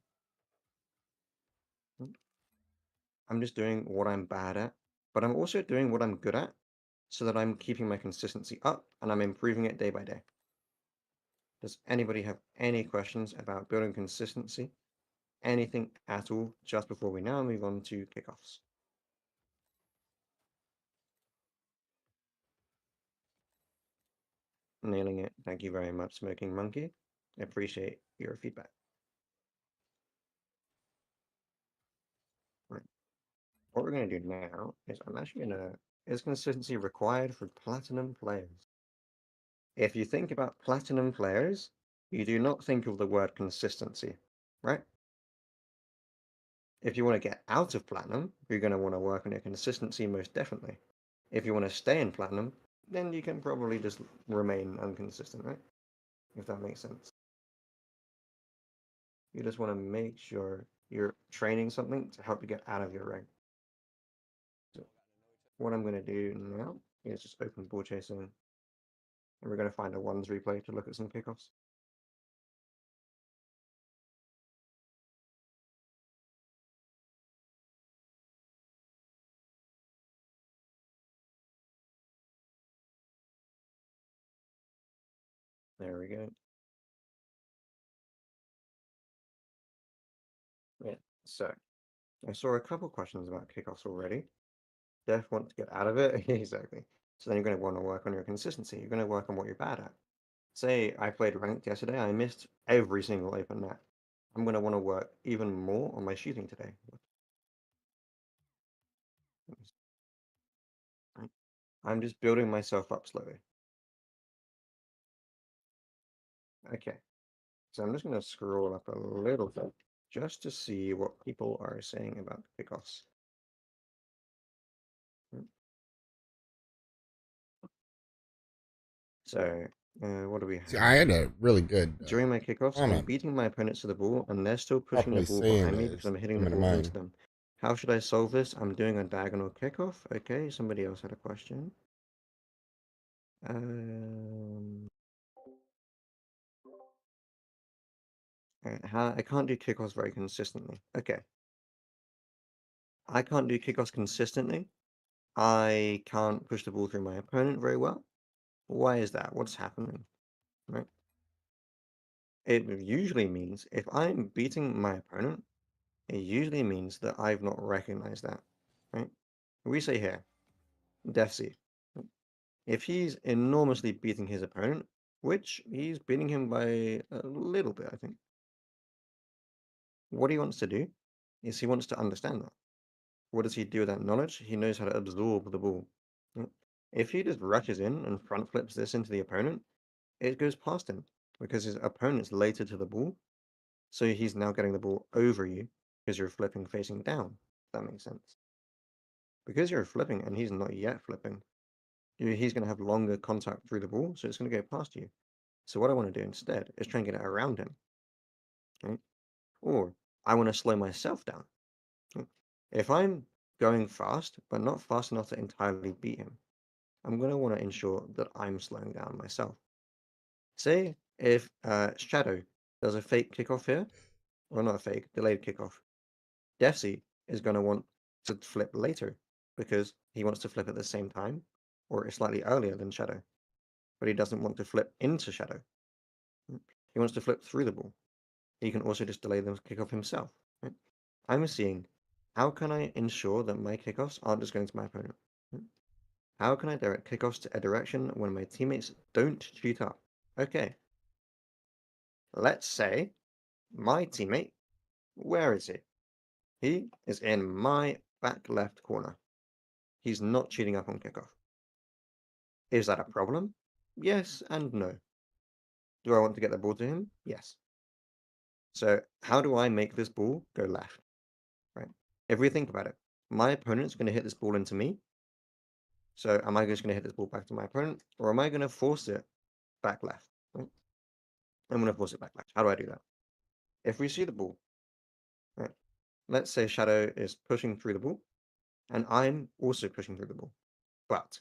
I'm just doing what I'm bad at, but I'm also doing what I'm good at so that I'm keeping my consistency up and I'm improving it day by day. Does anybody have any questions about building consistency? Anything at all just before we now move on to kickoffs? Nailing it. Thank you very much, Smoking Monkey. I appreciate your feedback. Right. What we're going to do now is I'm actually going to, is consistency required for platinum players? If you think about platinum players, you do not think of the word consistency, right? If you want to get out of platinum, you're going to want to work on your consistency most definitely. If you want to stay in platinum, then you can probably just remain inconsistent, right? If that makes sense. You just want to make sure you're training something to help you get out of your rank. So what I'm going to do now is just open ball chasing, and we're going to find a ones replay to look at some kickoffs. There we go. Yeah, so I saw a couple questions about kickoffs already. Def wants to get out of it. Exactly. So then you're going to want to work on your consistency. You're going to work on what you're bad at. Say I played ranked yesterday, I missed every single open net. I'm going to want to work even more on my shooting today. Right. I'm just building myself up slowly. Okay. So I'm just going to scroll up a little bit just to see what people are saying about kickoffs. So, what do we have? See, I had a really good During my kickoffs, I'm beating my opponents to the ball, and they're still pushing the properly ball seeing behind me this because I'm hitting the coming to ball mind. into them. How should I solve this? I'm doing a diagonal kickoff. Okay, somebody else had a question. I can't do kickoffs very consistently. Okay. I can't do kickoffs consistently. I can't push the ball through my opponent very well. Why is that? What's happening? Right? It usually means if I'm beating my opponent, it usually means that I've not recognized that. Right? We say here, Def C. If he's enormously beating his opponent, which he's beating him by a little bit, I think, what he wants to do is he wants to understand that. What does he do with that knowledge? He knows how to absorb the ball. If he just rushes in and front flips this into the opponent, it goes past him because his opponent's later to the ball. So he's now getting the ball over you because you're flipping facing down. If that makes sense. Because you're flipping and he's not yet flipping, he's going to have longer contact through the ball, so it's going to go past you. So what I want to do instead is try and get it around him. Right? Or I want to slow myself down. Right? If I'm going fast, but not fast enough to entirely beat him, I'm going to want to ensure that I'm slowing down myself. Say if Shadow does a fake kickoff here, or not a fake, delayed kickoff, Defsy is going to want to flip later because he wants to flip at the same time or slightly earlier than Shadow, but he doesn't want to flip into Shadow. He wants to flip through the ball. He can also just delay the kickoff himself. Right? I'm seeing how can I ensure that my kickoffs aren't just going to my opponent? How can I direct kickoffs to a direction when my teammates don't cheat up? Okay. Let's say my teammate, where is he? He is in my back left corner. He's not cheating up on kickoff. Is that a problem? Yes and no. Do I want to get the ball to him? Yes. So how do I make this ball go left? Right? If we think about it, my opponent's going to hit this ball into me. So am I just going to hit this ball back to my opponent, or am I going to force it back left? Right? I'm going to force it back left. How do I do that? If we see the ball, right? Let's say Shadow is pushing through the ball, and I'm also pushing through the ball, but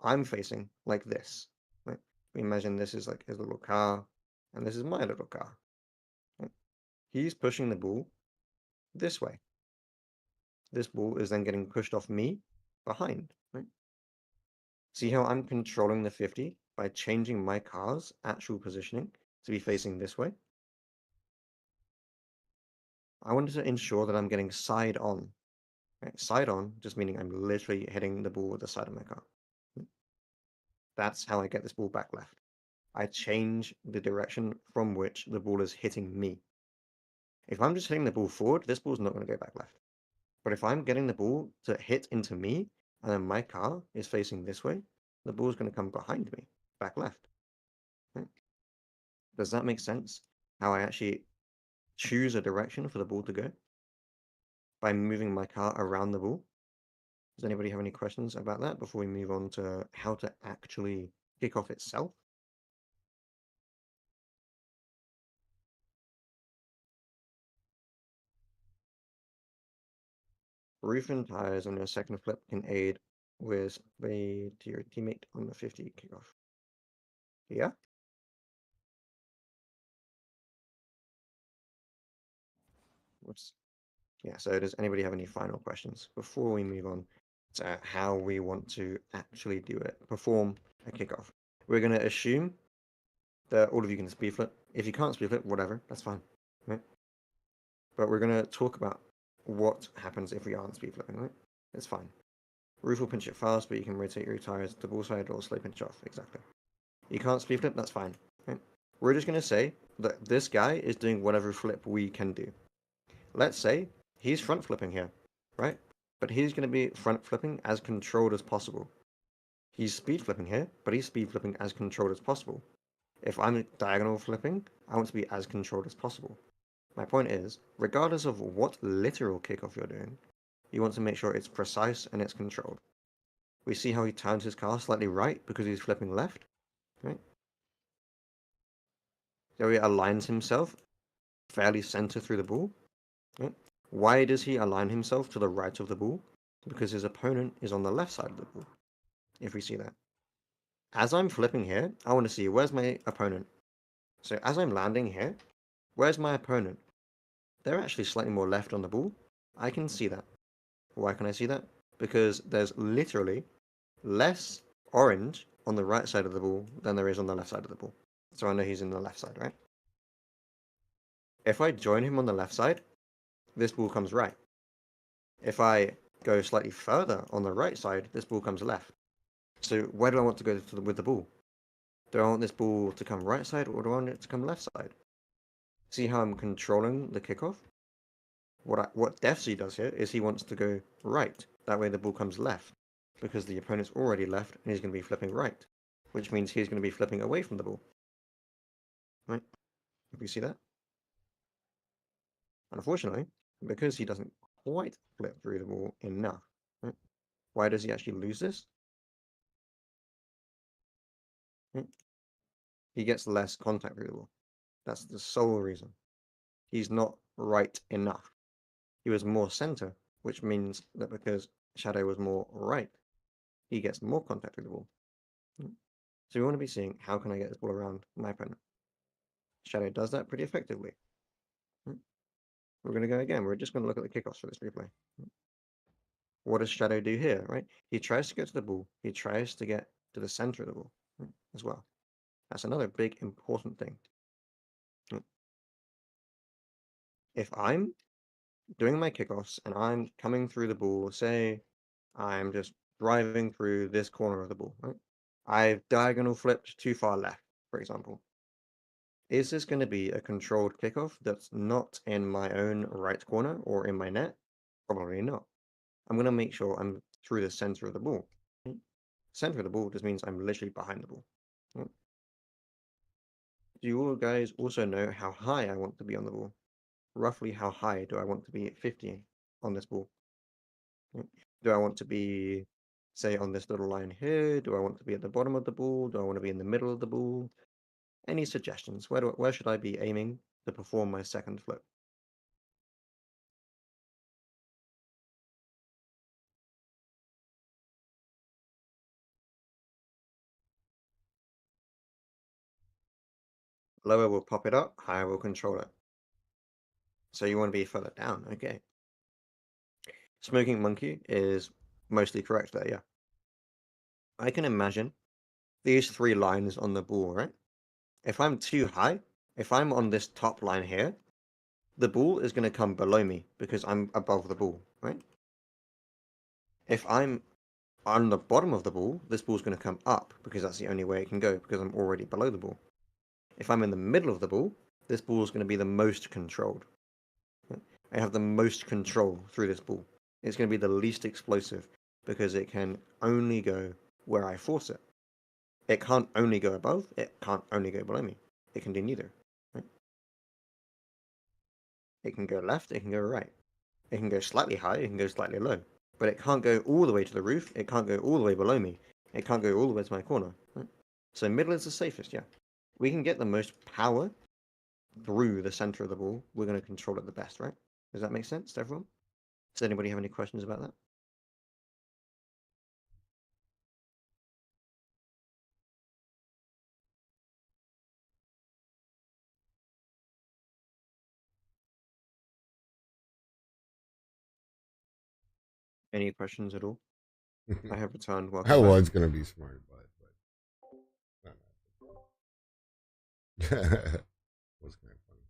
I'm facing like this. Right? We imagine this is like his little car, and this is my little car. Right? He's pushing the ball this way. This ball is then getting pushed off me behind. Right? See how I'm controlling the 50 by changing my car's actual positioning to be facing this way? I wanted to ensure that I'm getting side on. Right? Side on just meaning I'm literally hitting the ball with the side of my car. That's how I get this ball back left. I change the direction from which the ball is hitting me. If I'm just hitting the ball forward, this ball's not going to go back left. But if I'm getting the ball to hit into me, and then my car is facing this way, the ball's going to come behind me, back left. Right? Does that make sense? How I actually choose a direction for the ball to go? By moving my car around the ball? Does anybody have any questions about that before we move on to how to actually kick off itself? Roof and tires on your second flip can aid with speed to your teammate on the 50 kickoff. Yeah? Whoops. Yeah, so does anybody have any final questions before we move on to how we want to actually do it, perform a kickoff? We're going to assume that all of you can speed flip. If you can't speed flip, whatever, that's fine. Right? But we're going to talk about what happens if we aren't speed flipping, right? It's fine. Roof will pinch it fast, but you can rotate your tires to ball side or slow pinch off, exactly. You can't speed flip, that's fine. Right? We're just going to say that this guy is doing whatever flip we can do. Let's say he's front flipping here, right? But he's going to be front flipping as controlled as possible. He's speed flipping here, but he's speed flipping as controlled as possible. If I'm diagonal flipping, I want to be as controlled as possible. My point is, regardless of what literal kickoff you're doing, you want to make sure it's precise and it's controlled. We see how he turns his car slightly right because he's flipping left, right? So he aligns himself fairly center through the ball. Right? Why does he align himself to the right of the ball? Because his opponent is on the left side of the ball, if we see that. As I'm flipping here, I want to see where's my opponent. So as I'm landing here, where's my opponent? They're actually slightly more left on the ball. I can see that. Why can I see that? Because there's literally less orange on the right side of the ball than there is on the left side of the ball. So I know he's in the left side, right? If I join him on the left side, this ball comes right. If I go slightly further on the right side, this ball comes left. So where do I want to go with the ball? Do I want this ball to come right side or do I want it to come left side? See how I'm controlling the kickoff? What Defzy does here is he wants to go right. That way the ball comes left because the opponent's already left and he's going to be flipping right, which means he's going to be flipping away from the ball. Right? If you see that? Unfortunately, because he doesn't quite flip through the ball enough, right? Why does he actually lose this? Right? He gets less contact through the ball. That's the sole reason. He's not right enough. He was more center, which means that because Shadow was more right, he gets more contact through the ball. So we want to be seeing how can I get this ball around my opponent. Shadow does that pretty effectively. We're going to go again. We're just going to look at the kickoffs for this replay. What does Shadow do here, right? He tries to get to the ball. He tries to get to the center of the ball as well. That's another big important thing. If I'm doing my kickoffs and I'm coming through the ball, say I'm just driving through this corner of the ball, right? I've diagonal flipped too far left, for example. Is this going to be a controlled kickoff that's not in my own right corner or in my net? Probably not. I'm going to make sure I'm through the center of the ball. Right? Center of the ball just means I'm literally behind the ball. Right? Do you all guys also know how high I want to be on the ball? Roughly how high do I want to be at 50 on this ball? Right? Do I want to be, say, on this little line here? Do I want to be at the bottom of the ball? Do I want to be in the middle of the ball? Any suggestions? Where should I be aiming to perform my second flip? Lower will pop it up, higher will control it. So you want to be further down, okay. Smoking Monkey is mostly correct there, yeah. I can imagine these three lines on the ball, right? If I'm too high, if I'm on this top line here, the ball is going to come below me because I'm above the ball, right? If I'm on the bottom of the ball, this ball's going to come up because that's the only way it can go because I'm already below the ball. If I'm in the middle of the ball, this ball is going to be the most controlled. I have the most control through this ball. It's going to be the least explosive because it can only go where I force it. It can't only go above, it can't only go below me. It can do neither. Right? It can go left, it can go right. It can go slightly high, it can go slightly low. But it can't go all the way to the roof, it can't go all the way below me. It can't go all the way to my corner. Right? So middle is the safest, yeah. We can get the most power through the center of the ball. We're going to control it the best, right? Does that make sense to everyone? Does anybody have any questions about that? Any questions at all? I have returned. I Welcome back. was gonna be smart, but was kind of funny.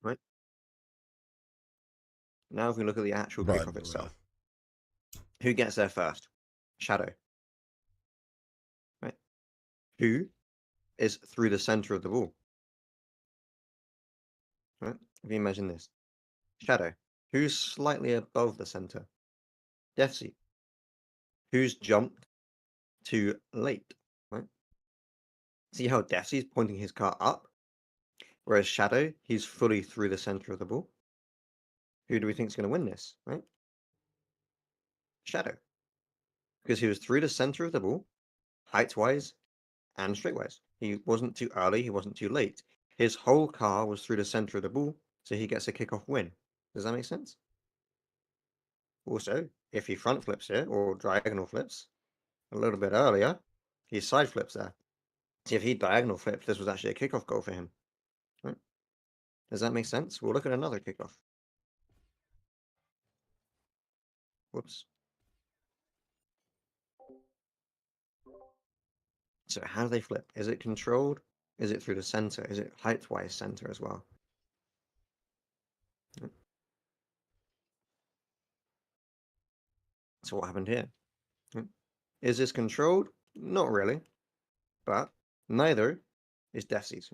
Right. Now, if we look at the actual But kickoff itself, who gets there first? Shadow. Right. Who is through the center of the ball? Right. If you imagine this, Shadow. Who's slightly above the center? Defsy. Who's jumped too late? Right. See how Defsy's pointing his car up, whereas Shadow, he's fully through the center of the ball. Who do we think is going to win this? Right. Shadow. Because he was through the center of the ball, height-wise and straight-wise. He wasn't too early, he wasn't too late. His whole car was through the center of the ball, so he gets a kickoff win. Does that make sense? Also, if he front flips here, or diagonal flips, a little bit earlier, he side flips there. See, if he diagonal flipped, this was actually a kickoff goal for him. Right? Does that make sense? We'll look at another kickoff. Whoops. So how do they flip? Is it controlled? Is it through the center? Is it height-wise center as well? So what happened here? Is this controlled? Not really, but neither is Defsy's.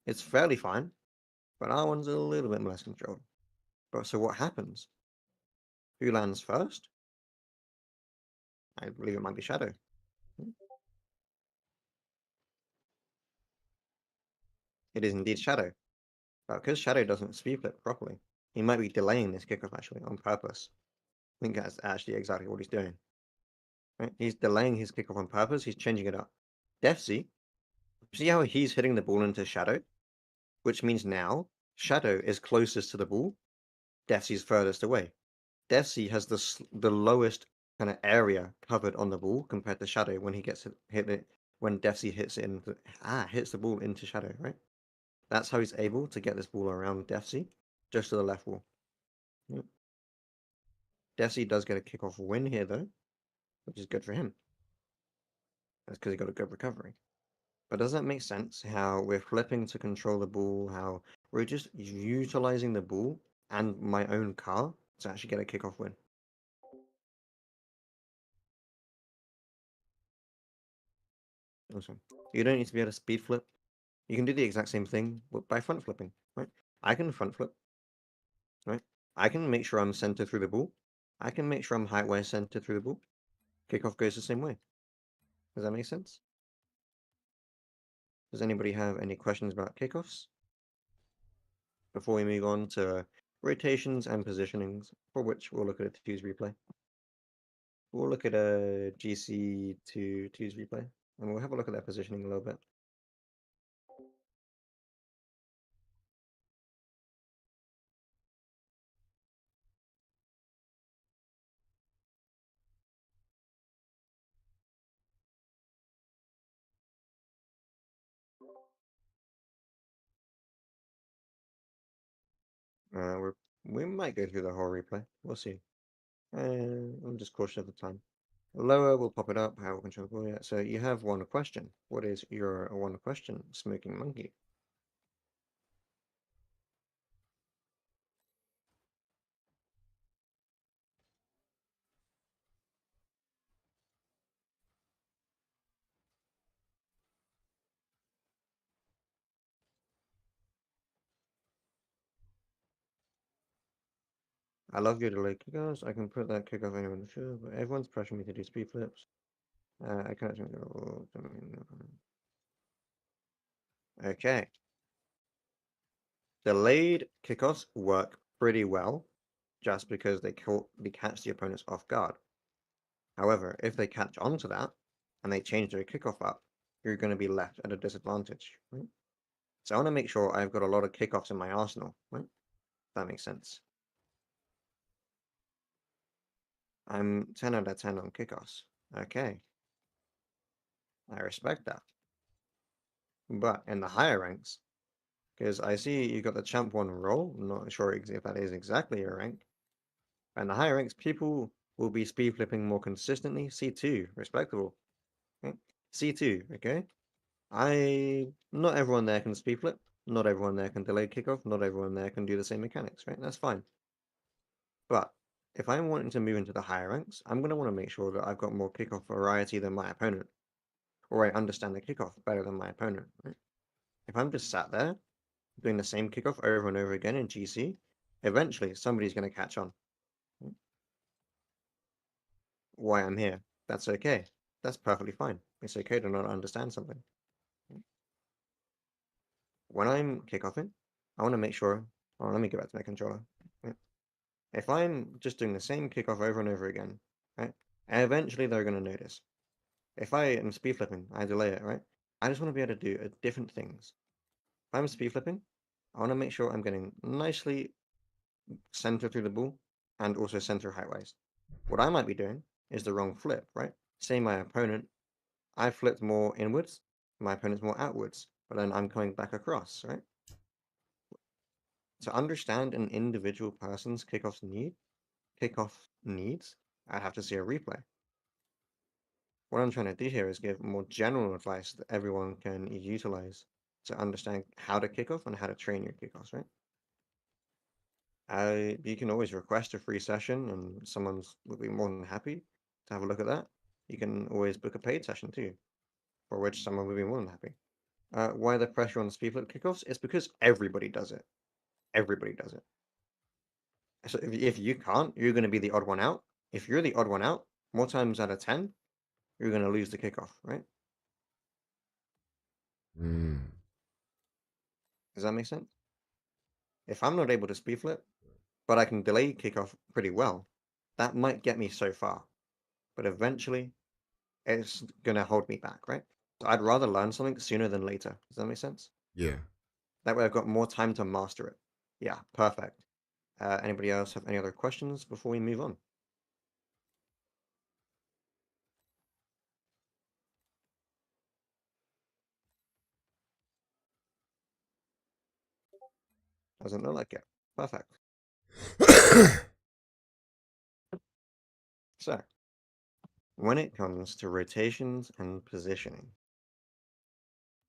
It's fairly fine, but our one's a little bit less controlled. But so what happens? Who lands first? I believe it might be Shadow. It is indeed Shadow. But because Shadow doesn't speed flip properly, he might be delaying this kickoff actually on purpose. I think that's actually exactly what he's doing. Right? He's delaying his kickoff on purpose, he's changing it up. Defsy, see how he's hitting the ball into Shadow? Which means now Shadow is closest to the ball, Defsy's furthest away. Defsy has the lowest kind of area covered on the ball compared to Shadow when he gets hit it when Defsy hits it hits the ball into Shadow, right? That's how he's able to get this ball around Defsy, just to the left wall. Yep. Defsy does get a kickoff win here though, which is good for him. That's because he got a good recovery. But does that make sense how we're flipping to control the ball, how we're just utilizing the ball and my own car to actually get a kickoff win? Awesome. You don't need to be able to speed flip. You can do the exact same thing by front flipping, right? I can front flip, right? I can make sure I'm center through the ball. I can make sure I'm height-wise center through the ball. Kickoff goes the same way. Does that make sense? Does anybody have any questions about kickoffs? Before we move on to rotations and positionings, for which we'll look at a twos replay. We'll look at a GC to twos replay, and we'll have a look at that positioning a little bit. We might go through the whole replay. We'll see. I'm just cautious of the time. Lower, we'll pop it up. How we'll control the ball. Yeah. So you have one question. What is your one question, Smoking Monkey? I love your delay kickouts. I can put that kickoff anywhere in the field, but everyone's pressuring me to do speed flips. I can't. Okay. Delayed kickoffs work pretty well, just because they catch the opponents off guard. However, if they catch onto that and they change their kickoff up, you're going to be left at a disadvantage. Right? So I want to make sure I've got a lot of kickoffs in my arsenal. Right? That makes sense. I'm 10 out of 10 on kickoffs. Okay. I respect that. But in the higher ranks, because I see you got the champ 1 role, I'm not sure if that is exactly your rank. And the higher ranks, people will be speed flipping more consistently. C2, respectable. Okay? C2, okay? Not everyone there can speed flip. Not everyone there can delay kickoff. Not everyone there can do the same mechanics, right? That's fine. But if I'm wanting to move into the higher ranks, I'm going to want to make sure that I've got more kickoff variety than my opponent, or I understand the kickoff better than my opponent, right? If I'm just sat there doing the same kickoff over and over again in GC, eventually somebody's going to catch on. Right? Why I'm here. That's okay. That's perfectly fine. It's okay to not understand something. When I'm kickoffing, I want to make sure. Oh, let me go back to my controller. Right? If I'm just doing the same kickoff over and over again, right? Eventually they're going to notice. If I am speed flipping, I delay it, right? I just want to be able to do different things. If I'm speed flipping, I want to make sure I'm getting nicely center through the ball and also center height-wise. What I might be doing is the wrong flip, right? Say my opponent, I flipped more inwards, my opponent's more outwards, but then I'm coming back across, right? To understand an individual person's kickoff needs, I'd have to see a replay. What I'm trying to do here is give more general advice that everyone can utilize to understand how to kick off and how to train your kickoffs, right? You can always request a free session and someone's will be more than happy to have a look at that. You can always book a paid session too, for which someone will be more than happy. Why the pressure on the speed flip kickoffs? It's because everybody does it. Everybody does it. So if you can't, you're going to be the odd one out. If you're the odd one out, more times out of 10, you're going to lose the kickoff, right? Mm. Does that make sense? If I'm not able to speed flip, but I can delay kickoff pretty well, that might get me so far. But eventually, it's going to hold me back, right? So I'd rather learn something sooner than later. Does that make sense? Yeah. That way I've got more time to master it. Yeah, perfect. Anybody else have any other questions before we move on? Doesn't look like it. Perfect. So, when it comes to rotations and positioning,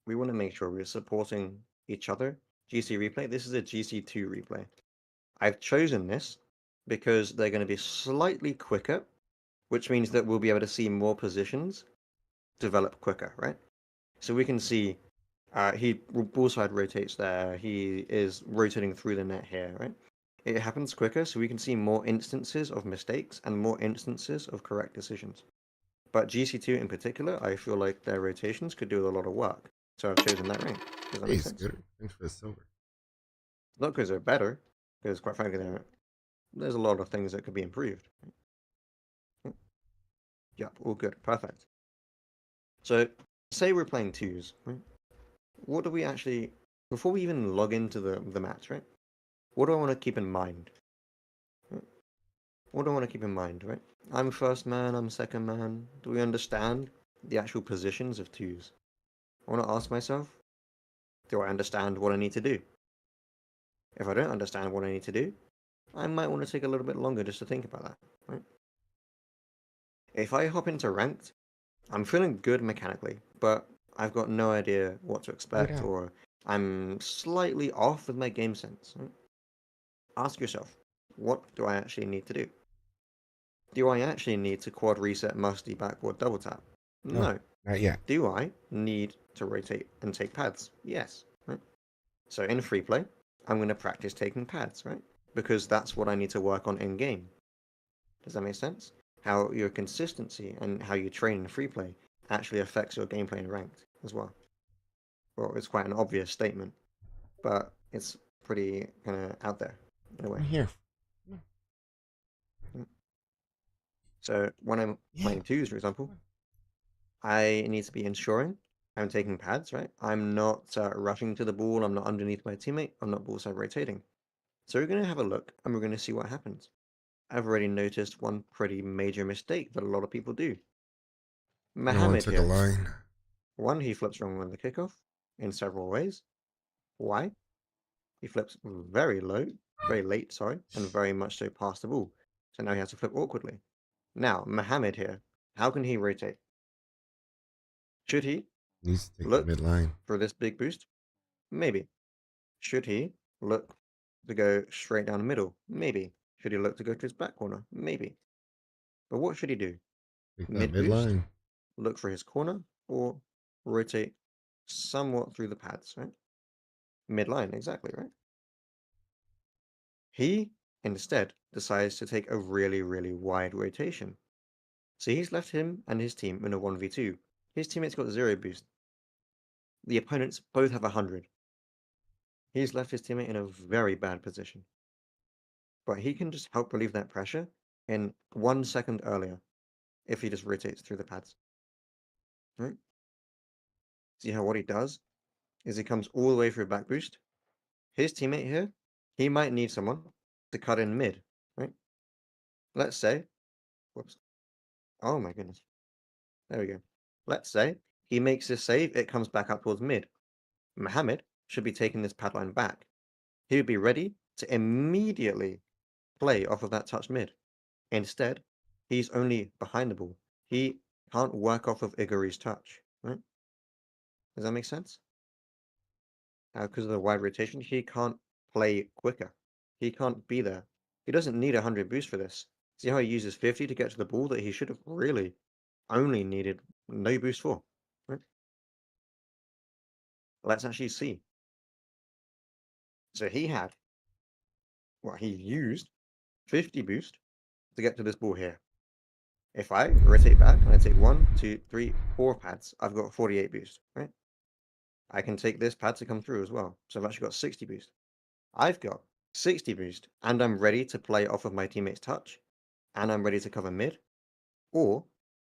we want to make sure we're supporting each other. GC replay, this is a GC2 replay. I've chosen this because they're going to be slightly quicker, which means that we'll be able to see more positions develop quicker, right? So we can see he bullside rotates there, he is rotating through the net here, right? It happens quicker, so we can see more instances of mistakes and more instances of correct decisions. But GC2 in particular, I feel like their rotations could do a lot of work. So I've chosen that rank. Does that Hey, make sense? Scooter. Thanks for the silver. Not because they're better, because quite frankly, there's a lot of things that could be improved. Yep, all good, perfect. So, say we're playing twos, right? What do we actually, before we even log into the match, right? What do I want to keep in mind? What do I want to keep in mind, right? I'm first man, I'm second man. Do we understand the actual positions of twos? I want to ask myself, do I understand what I need to do? If I don't understand what I need to do, I might want to take a little bit longer just to think about that, right? If I hop into ranked, I'm feeling good mechanically, but I've got no idea what to expect, out. or I'm slightly off with my game sense. Right? Ask yourself, what do I actually need to do? Do I actually need to quad reset musty backward double tap? No. Not yet. Do I need to rotate and take pads? Yes. Right? So in free play, I'm going to practice taking pads, right? Because that's what I need to work on in game. Does that make sense? How your consistency and how you train in free play actually affects your gameplay in ranked as well. Well, it's quite an obvious statement, but it's pretty kind of out there in a way. I'm here. So when I'm playing twos, for example, I need to be ensuring I'm taking pads, right? I'm not rushing to the ball. I'm not underneath my teammate. I'm not ball side rotating. So we're going to have a look and we're going to see what happens. I've already noticed one pretty major mistake that a lot of people do. No one Mohammed took a here. line. One, he flips wrong on the kickoff in several ways. Why? He flips very low, very late, sorry, and very much so past the ball. So now he has to flip awkwardly. Now, Mohammed here, how can he rotate? Should he Needs to take the look mid line. for this big boost? Maybe. Should he look to go straight down the middle? Maybe. Should he look to go to his back corner? Maybe. But what should he do? Take that Mid mid boost, line. look for his corner, or rotate somewhat through the pads, right? Midline, exactly, right? He instead decides to take a really, really wide rotation. So he's left him and his team in a 1v2. His teammates got 0 boost. The opponents both have 100. He's left his teammate in a very bad position. But he can just help relieve that pressure in 1 second earlier if he just rotates through the pads. Right? See how what he does is he comes all the way through back boost. His teammate here, he might need someone to cut in mid, right? Let's say, whoops. Oh my goodness. There we go. Let's say he makes this save, it comes back up towards mid. Mohammed should be taking this pad line back. He would be ready to immediately play off of that touch mid. Instead, he's only behind the ball. He can't work off of Igori's touch, right? Does that make sense? Because of the wide rotation, he can't play quicker. He can't be there. He doesn't need 100 boost for this. See how he uses 50 to get to the ball that he should have really only needed no boost for, right? Let's actually see. So he had, well, he used 50 boost to get to this ball here. If I rotate back and I take 1, 2, 3, 4 pads, I've got 48 boost, right? I can take this pad to come through as well. So I've actually got 60 boost. I've got 60 boost and I'm ready to play off of my teammate's touch and I'm ready to cover mid. Or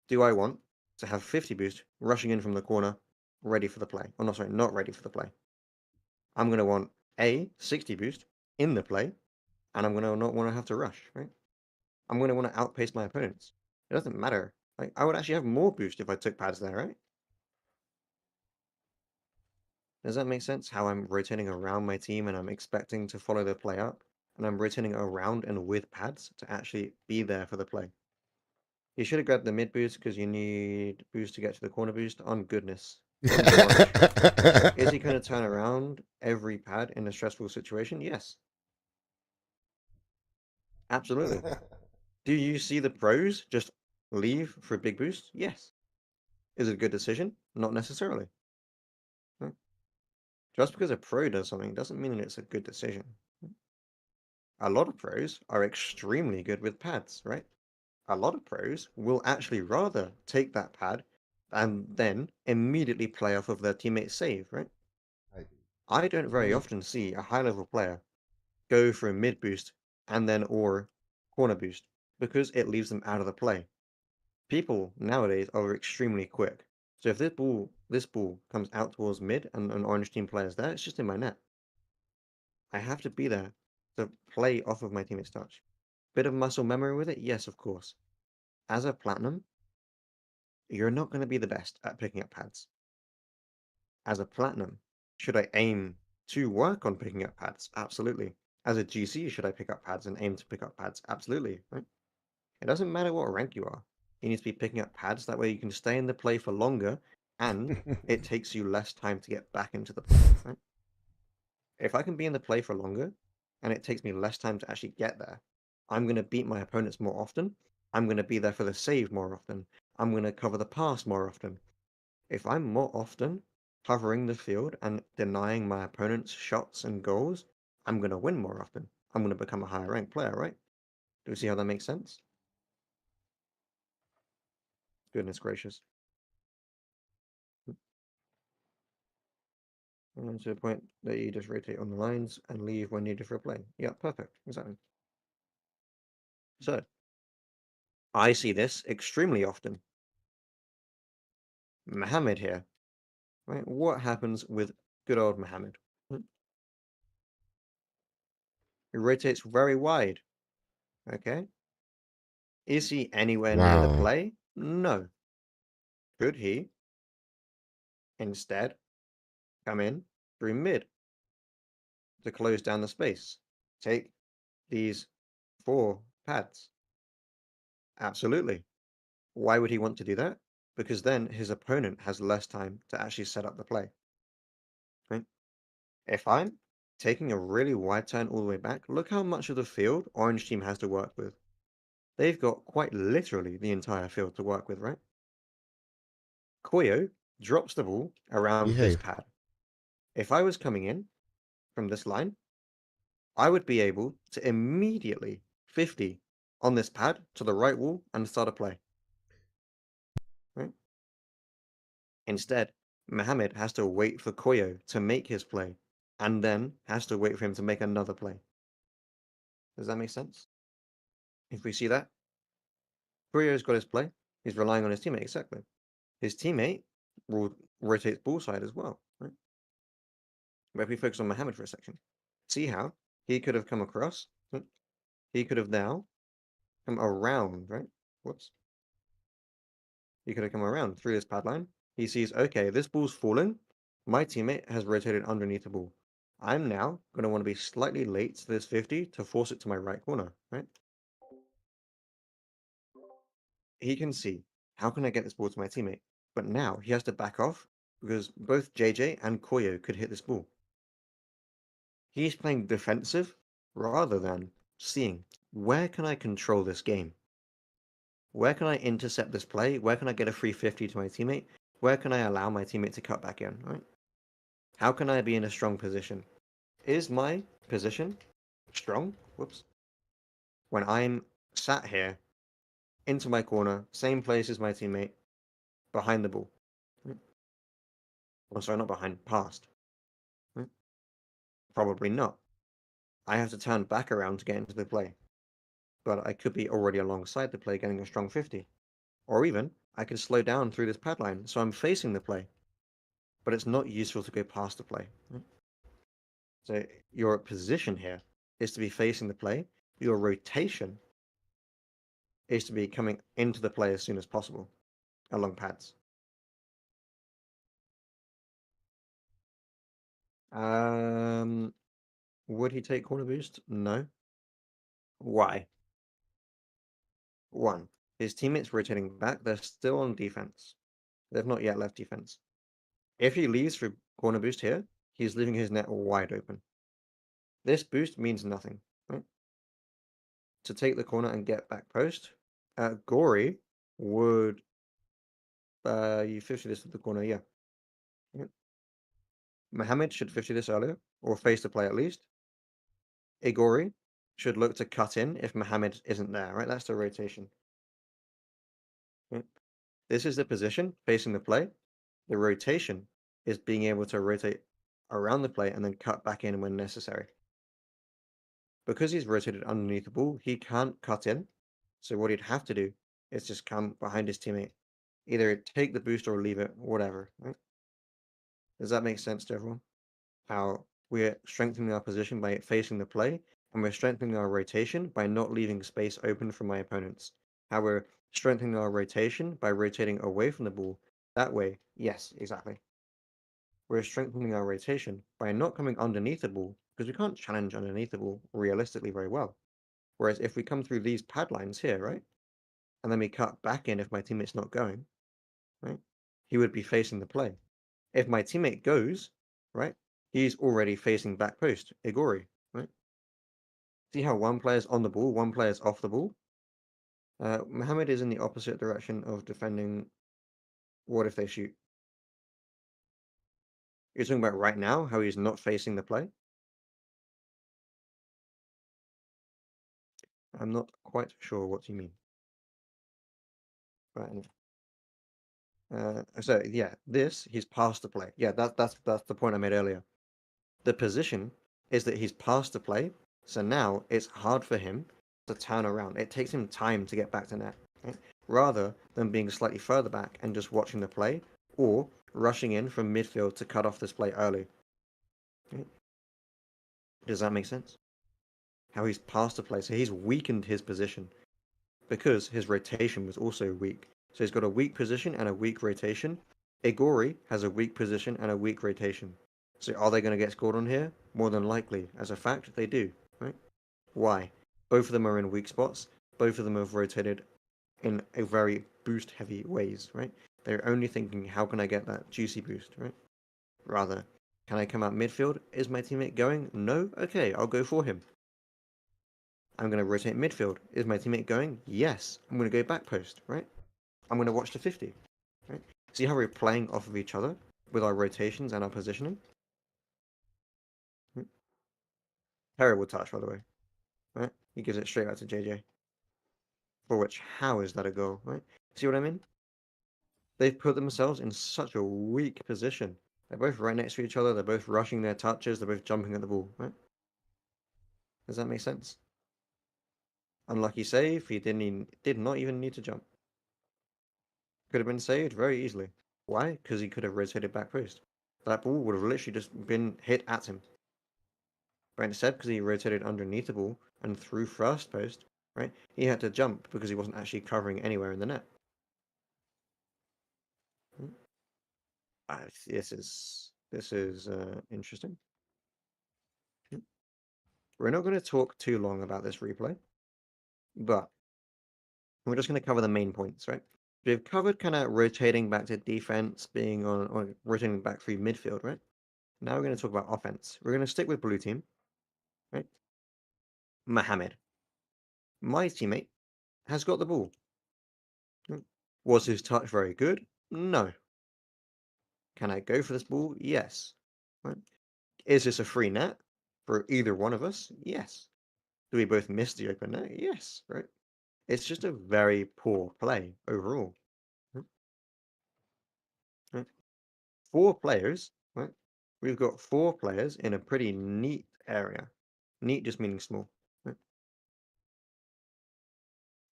do I want to have 50 boost rushing in from the corner ready for the play? Oh, no, sorry, not ready for the play. I'm going to want a 60 boost in the play and I'm going to not want to have to rush, right? I'm going to want to outpace my opponents. It doesn't matter. Like, I would actually have more boost if I took pads there, right? Does that make sense? How I'm rotating around my team and I'm expecting to follow the play up, and I'm rotating around and with pads to actually be there for the play. You should have grabbed the mid boost because you need boost to get to the corner boost. On goodness. On gosh. Is he going to turn around every pad in a stressful situation? Yes. Absolutely. Do you see the pros just leave for a big boost? Yes. Is it a good decision? Not necessarily. Right? Just because a pro does something doesn't mean it's a good decision. A lot of pros are extremely good with pads, right? A lot of pros will actually rather take that pad and then immediately play off of their teammate's save, right? I don't very often see a high level player go for a mid boost and then or corner boost because it leaves them out of the play. People nowadays are extremely quick. So if this ball comes out towards mid and an orange team player's there, it's just in my net. I have to be there to play off of my teammate's touch. Bit of muscle memory with it? Yes, of course. As a platinum, you're not going to be the best at picking up pads. As a platinum, should I aim to work on picking up pads? Absolutely. As a GC, should I pick up pads and aim to pick up pads? Absolutely, right? It doesn't matter what rank you are. You need to be picking up pads, that way you can stay in the play for longer, and it takes you less time to get back into the play, right? If I can be in the play for longer, and it takes me less time to actually get there, I'm going to beat my opponents more often. I'm going to be there for the save more often. I'm going to cover the pass more often. If I'm more often covering the field and denying my opponent's shots and goals, I'm going to win more often. I'm going to become a higher ranked player, right? Do you see how that makes sense? Goodness gracious. And to the point that you just rotate on the lines and leave when needed for a play. Yeah, perfect. Exactly. So, I see this extremely often. Mohammed here. Right? What happens with good old Mohammed? He rotates very wide. Okay. Is he anywhere near the Wow. play? No. Could he instead come in through mid to close down the space? Take these 4 pads? Absolutely. Why would he want to do that? Because then his opponent has less time to actually set up the play. Right? If I'm taking a really wide turn all the way back, look how much of the field Orange team has to work with. They've got quite literally the entire field to work with, right? Koyo drops the ball around this Behave. pad. If I was coming in from this line, I would be able to immediately 50 on this pad to the right wall and start a play. Right? Instead, Mohammed has to wait for Koyo to make his play, and then has to wait for him to make another play. Does that make sense? If we see that, Koyo's got his play. He's relying on his teammate, exactly. His teammate rotates ball side as well, right? But if we focus on Mohammed for a second, see how he could have come across, right? He could have now come around, right? Whoops. He could have come around through this pad line. He sees, okay, this ball's falling. My teammate has rotated underneath the ball. I'm now going to want to be slightly late to this 50 to force it to my right corner, right? He can see, how can I get this ball to my teammate? But now he has to back off because both JJ and Koyo could hit this ball. He's playing defensive rather than seeing, where can I control this game? Where can I intercept this play? Where can I get a free 50 to my teammate? Where can I allow my teammate to cut back in, right? How can I be in a strong position? Is my position strong? Whoops. When I'm sat here, into my corner, same place as my teammate, behind the ball. Right? Oh, sorry, not behind, past. Right? Probably not. I have to turn back around to get into the play. But I could be already alongside the play getting a strong 50. Or even, I can slow down through this pad line, so I'm facing the play. But it's not useful to go past the play. Right? So your position here is to be facing the play. Your rotation is to be coming into the play as soon as possible along pads. Would he take corner boost? No. Why? One, his teammates rotating back. They're still on defense. They've not yet left defense. If he leaves for corner boost here, he's leaving his net wide open. This boost means nothing, right? To take the corner and get back post, Gory would you 50 this with the corner, yeah. Yep. Mohammed should 50 this earlier, or face the play at least. Igori should look to cut in if Mohammed isn't there, right? That's the rotation. Yep. This is the position facing the play. The rotation is being able to rotate around the play and then cut back in when necessary. Because he's rotated underneath the ball, he can't cut in. So what he'd have to do is just come behind his teammate. Either take the boost or leave it, whatever, right? Does that make sense to everyone? How we're strengthening our position by facing the play, and we're strengthening our rotation by not leaving space open for my opponents. How we're strengthening our rotation by rotating away from the ball. That way, yes, exactly. We're strengthening our rotation by not coming underneath the ball, because we can't challenge underneath the ball realistically very well. Whereas if we come through these pad lines here, right, and then we cut back in if my teammate's not going, right, he would be facing the play. If my teammate goes, right, he's already facing back post, Igori, right? See how one player's on the ball, one player's off the ball? Mohammed is in the opposite direction of defending. What if they shoot? You're talking about right now, how he's not facing the play? I'm not quite sure what you mean. Right. So yeah, he's past the play. Yeah, that's the point I made earlier. The position is that he's past the play, so now it's hard for him to turn around. It takes him time to get back to net, right? Rather than being slightly further back and just watching the play, or rushing in from midfield to cut off this play early. Right? Does that make sense? how he's passed the play. So he's weakened his position because his rotation was also weak. So he's got a weak position and a weak rotation. Igori has a weak position and a weak rotation. So are they going to get scored on here? More than likely. As a fact, they do, right? Why? Both of them are in weak spots. Both of them have rotated in a very boost-heavy ways, right? They're only thinking, how can I get that juicy boost, right? Rather, can I come out midfield? Is my teammate going? No? Okay, I'll go for him. I'm going to rotate midfield. Is my teammate going? Yes. I'm going to go back post, right? I'm going to watch the 50, right? See how we're playing off of each other with our rotations and our positioning? Right? Terrible touch, by the way, right? He gives it straight out to JJ. For which, how is that a goal, right? See what I mean? They've put themselves in such a weak position. They're both right next to each other. They're both rushing their touches. They're both jumping at the ball, right? Does that make sense? Unlucky save. He did not even need to jump. Could have been saved very easily. Why? Because he could have rotated back post. That ball would have literally just been hit at him. But instead, because he rotated underneath the ball and through first post, right, he had to jump because he wasn't actually covering anywhere in the net. This is interesting. We're not going to talk too long about this replay, but we're just going to cover the main points, right? We've covered kind of rotating back to defense, being on rotating back through midfield, right? Now we're going to talk about offense. We're going to stick with blue team, right? Mohammed, my teammate, has got the ball. Was his touch very good? No. Can I go for this ball? Yes. Right? Is this a free net for either one of us? Yes. Do we both miss the open net? Yes. Right? It's just a very poor play overall. Right? 4 players, right? We've got 4 players in a pretty neat area. Neat just meaning small. Right?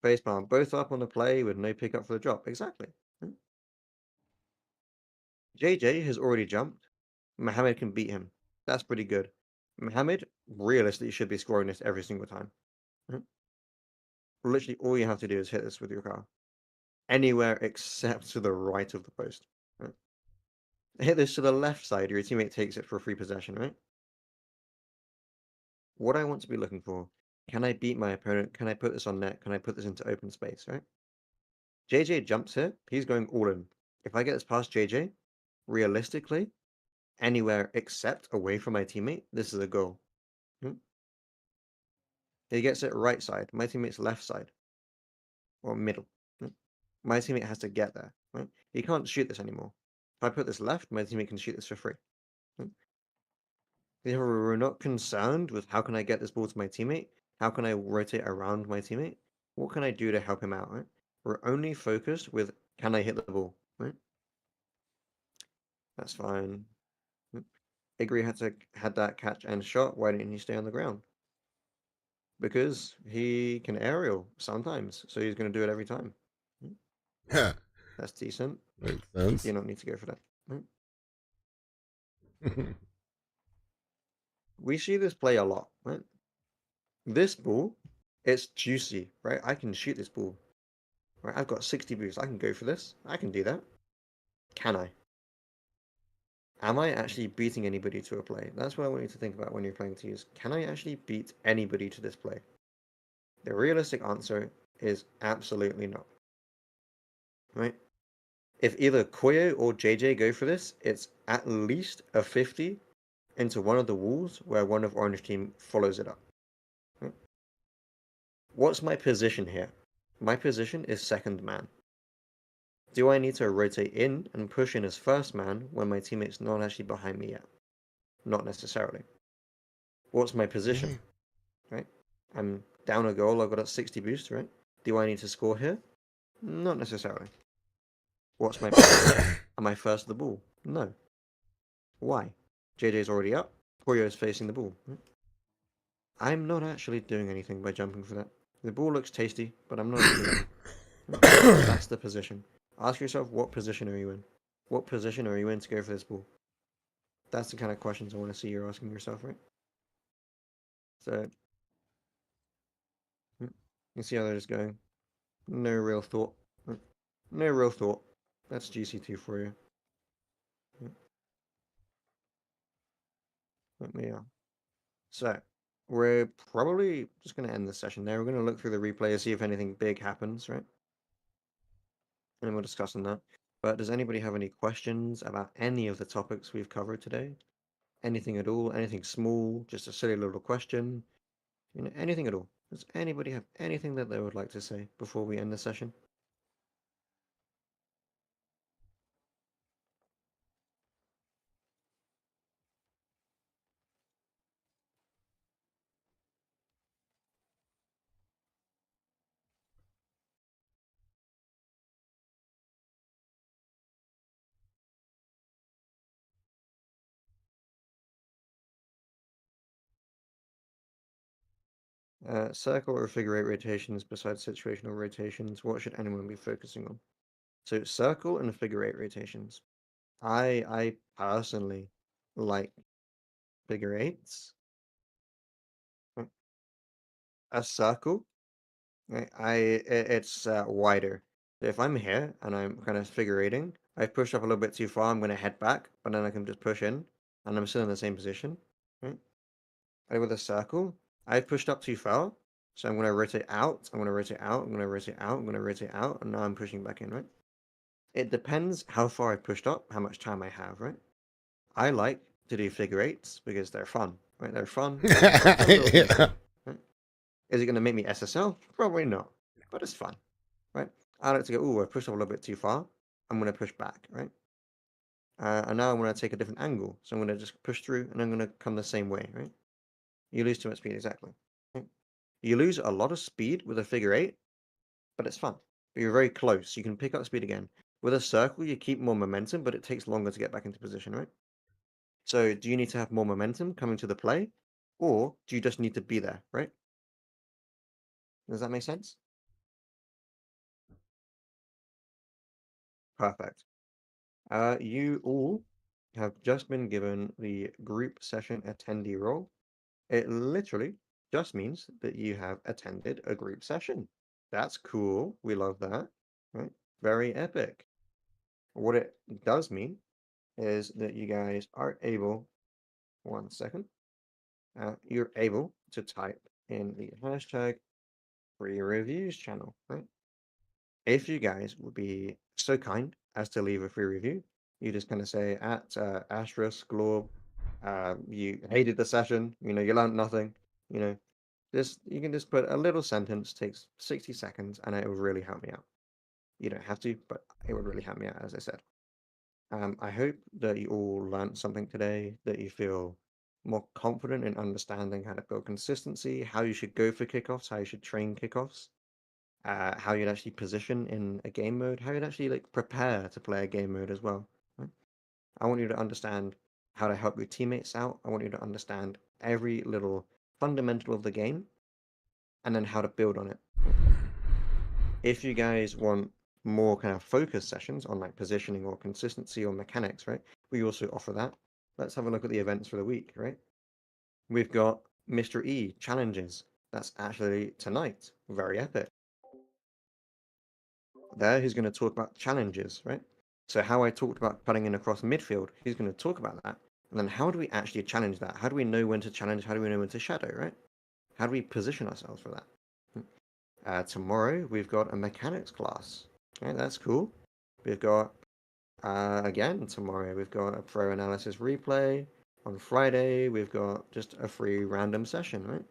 Facepalm, both up on the play with no pickup for the drop. Exactly. Right? JJ has already jumped. Mohammed can beat him. That's pretty good. Mohammed realistically should be scoring this every single time. Right? Literally, all you have to do is hit this with your car. Anywhere except to the right of the post. Right? Hit this to the left side, your teammate takes it for a free possession, right? What I want to be looking for, can I beat my opponent? Can I put this on net? Can I put this into open space, right? JJ jumps here, he's going all in. If I get this past JJ, realistically, anywhere except away from my teammate, this is a goal. He gets it right side, my teammate's left side, or middle. My teammate has to get there, right? He can't shoot this anymore. If I put this left, my teammate can shoot this for free. We're not concerned with how can I get this ball to my teammate? How can I rotate around my teammate? What can I do to help him out, right? We're only focused with can I hit the ball, right? That's fine. Igri had that catch and shot. Why didn't he stay on the ground? Because he can aerial sometimes, so he's going to do it every time. Yeah, That's decent. makes sense. You don't need to go for that. Right? We see this play a lot, right? This ball, it's juicy, right? I can shoot this ball. Right, I've got 60 boost. I can go for this. I can do that. Can I? Am I actually beating anybody to a play? That's what I want you to think about when you're playing T's. Can I actually beat anybody to this play? The realistic answer is absolutely not. Right? If either Koyo or JJ go for this, it's at least a 50 into one of the walls where one of Orange team follows it up. Right? What's my position here? My position is second man. Do I need to rotate in and push in as first man when my teammate's not actually behind me yet? Not necessarily. What's my position? Right? I'm down a goal, I've got a 60 boost, right? Do I need to score here? Not necessarily. What's my position? Am I first to the ball? No. Why? JJ's already up, Poyo is facing the ball. Right? I'm not actually doing anything by jumping for that. The ball looks tasty, but I'm not doing anything. That's the position. Ask yourself, what position are you in? What position are you in to go for this ball? That's the kind of questions I want to see you're asking yourself, right? So, You see how they're just going. No real thought. No real thought. That's GC2 for you. Let me, So, we're probably just going to end this session there. We're going to look through the replay and see if anything big happens, right? And we'll discuss on that. But does anybody have any questions about any of the topics we've covered today? Anything at all? Anything small? Just a silly little question? You know, anything at all? Does anybody have anything that they would like to say before we end the session? Circle or figure eight rotations besides situational rotations, what should anyone be focusing on? So circle and figure eight rotations. I personally like figure eights. A circle, right, it's wider. So if I'm here and I'm kind of figure eighting, I've pushed up a little bit too far, I'm going to head back, but then I can just push in, and I'm still in the same position, right? And with a circle, I've pushed up too far, so I'm going to rotate out, I'm going to rotate out, I'm going to rotate out, I'm going to rotate out, and now I'm pushing back in, right? It depends how far I pushed up, how much time I have, right? I like to do figure eights because they're fun, right? They're fun. They're fun little things, Yeah. right? Is it going to make me SSL? Probably not, but it's fun, right? I like to go, oh, I pushed up a little bit too far. I'm going to push back, right? And now I'm going to take a different angle. So I'm going to just push through and I'm going to come the same way, right? You lose too much speed, exactly. Right? You lose a lot of speed with a figure eight, but it's fun. But you're very close. You can pick up speed again. With a circle, you keep more momentum, but it takes longer to get back into position, right? So do you need to have more momentum coming to the play? Or do you just need to be there, right? Does that make sense? Perfect. You all have just been given the group session attendee role. It literally just means that you have attended a group session. That's cool. We love that. Right? Very epic. What it does mean is that you guys are able, one second, you're able to type in the hashtag free reviews channel, right? If you guys would be so kind as to leave a free review, you just kind of say at Asterisk Glorb, you hated the session, you know, you learned nothing, you know, just you can just put a little sentence, takes 60 seconds, and it would really help me out. You don't have to, but it would really help me out, as I said. I hope that you all learned something today, that you feel more confident in understanding how to build consistency, how you should go for kickoffs, how you should train kickoffs, how you'd actually position in a game mode, how you'd actually like prepare to play a game mode as well. Right? I want you to understand how to help your teammates out. I want you to understand every little fundamental of the game and then how to build on it. If you guys want more kind of focus sessions on like positioning or consistency or mechanics, right? We also offer that. Let's have a look at the events for the week, right? We've got Mr. E challenges. That's actually tonight. Very epic. There, he's going to talk about challenges, right? So how I talked about cutting in across midfield, he's going to talk about that. And then how do we actually challenge that? How do we know when to challenge? How do we know when to shadow, right? How do we position ourselves for that? Tomorrow, we've got a mechanics class. Right, that's cool. We've got, again, tomorrow, we've got a pro analysis replay. On Friday, we've got just a free random session, right?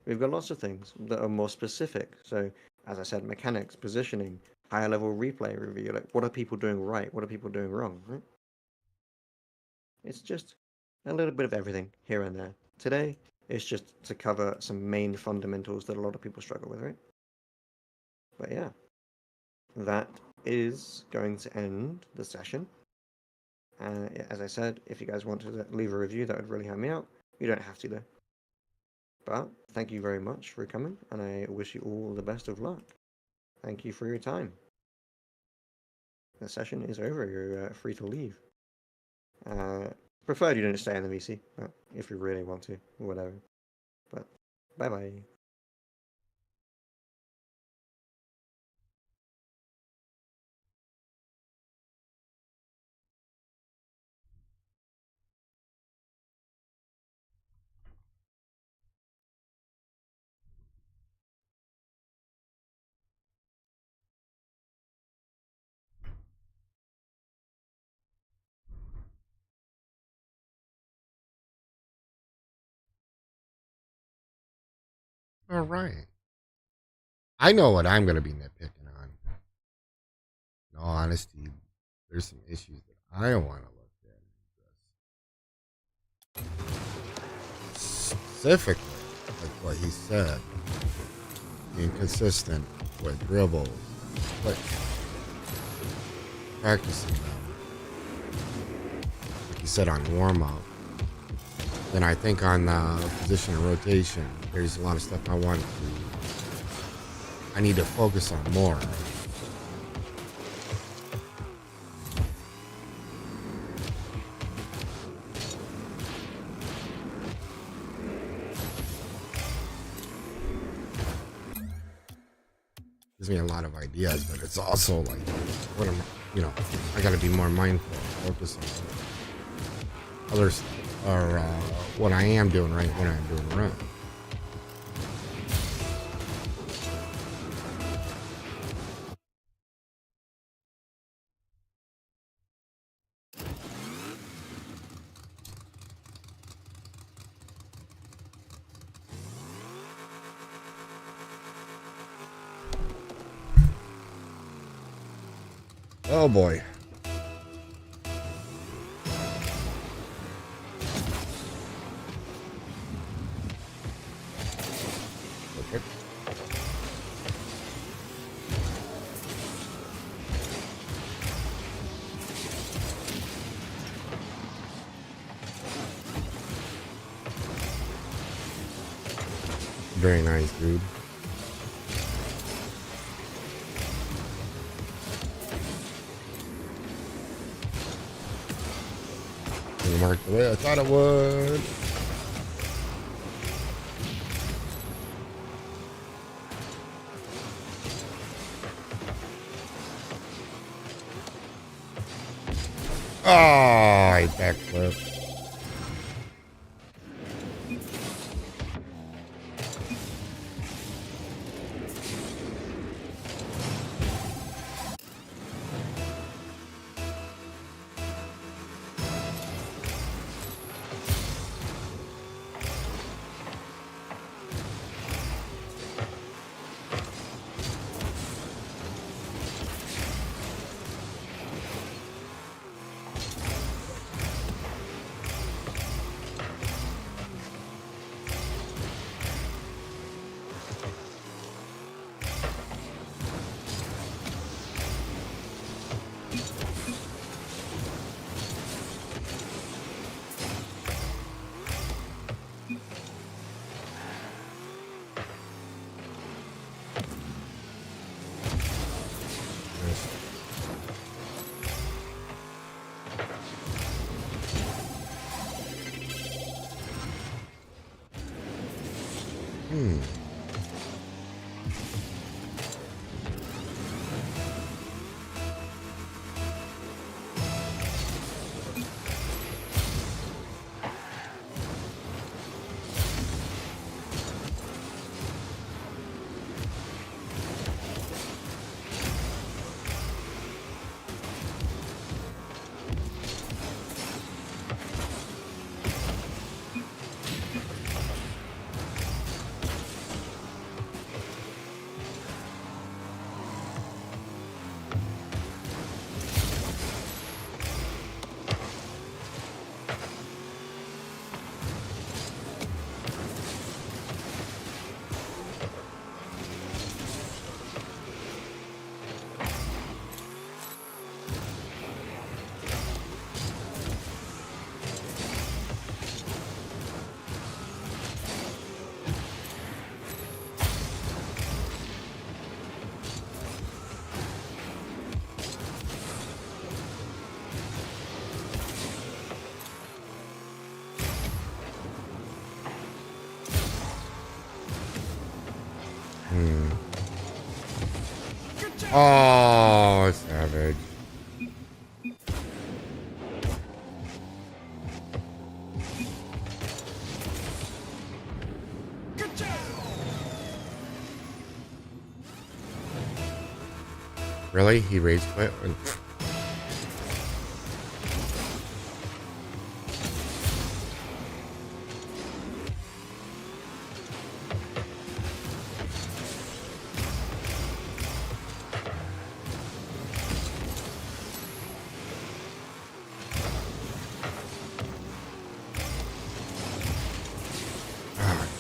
We've got lots of things that are more specific. So, as I said, mechanics, positioning, higher level replay review. Like, what are people doing right? What are people doing wrong, right? It's just a little bit of everything here and there. Today, it's just to cover some main fundamentals that a lot of people struggle with, right? But yeah, that is going to end the session. As I said, if you guys want to leave a review, that would really help me out. You don't have to, though. But thank you very much for coming, and I wish you all the best of luck. Thank you for your time. The session is over. You're free to leave. Preferred you don't stay in the VC, but if you really want to, whatever. But bye bye. All right. I know what I'm going to be nitpicking on. In all honesty, there's some issues that I want to look at. Specifically, like what he said, being consistent with dribbles, clicks, practicing them. Like you said on warm up. Then I think on the position and rotation, there's a lot of stuff I need to focus on more. Gives me a lot of ideas, but it's also like, what am I got to be more mindful, focus on others, or what I am doing right, what I'm doing wrong. Oh boy. Okay. Very nice, dude. Marked the way I thought it would. Oh, I backflip. Oh, savage. Really? He rage quit?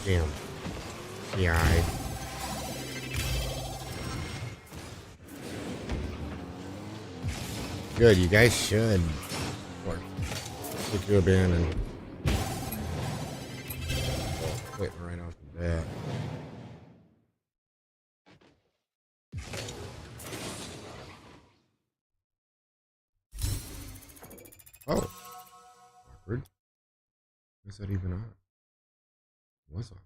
Damn. Yeah. Good, you guys should. Or stick to a bin and quitting right off the bat. Oh. Awkward. Is that even on? Was on.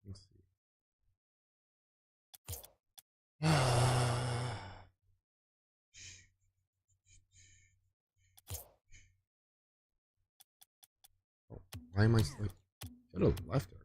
Let's see. Oh, why am I still? Should have left already.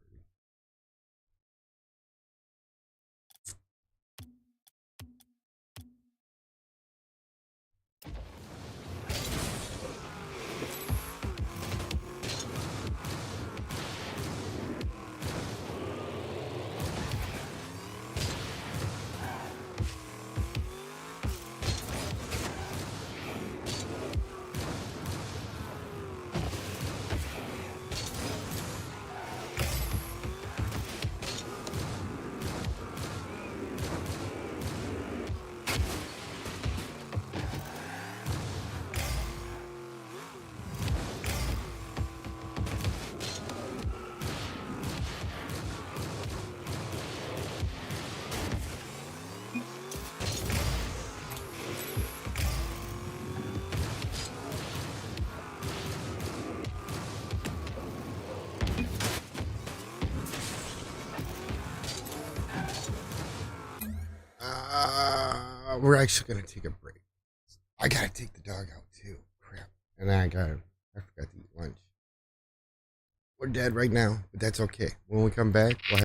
We're actually gonna take a break. I gotta take the dog out too. Crap. And then I forgot to eat lunch. We're dead right now, but that's okay. When we come back, we'll have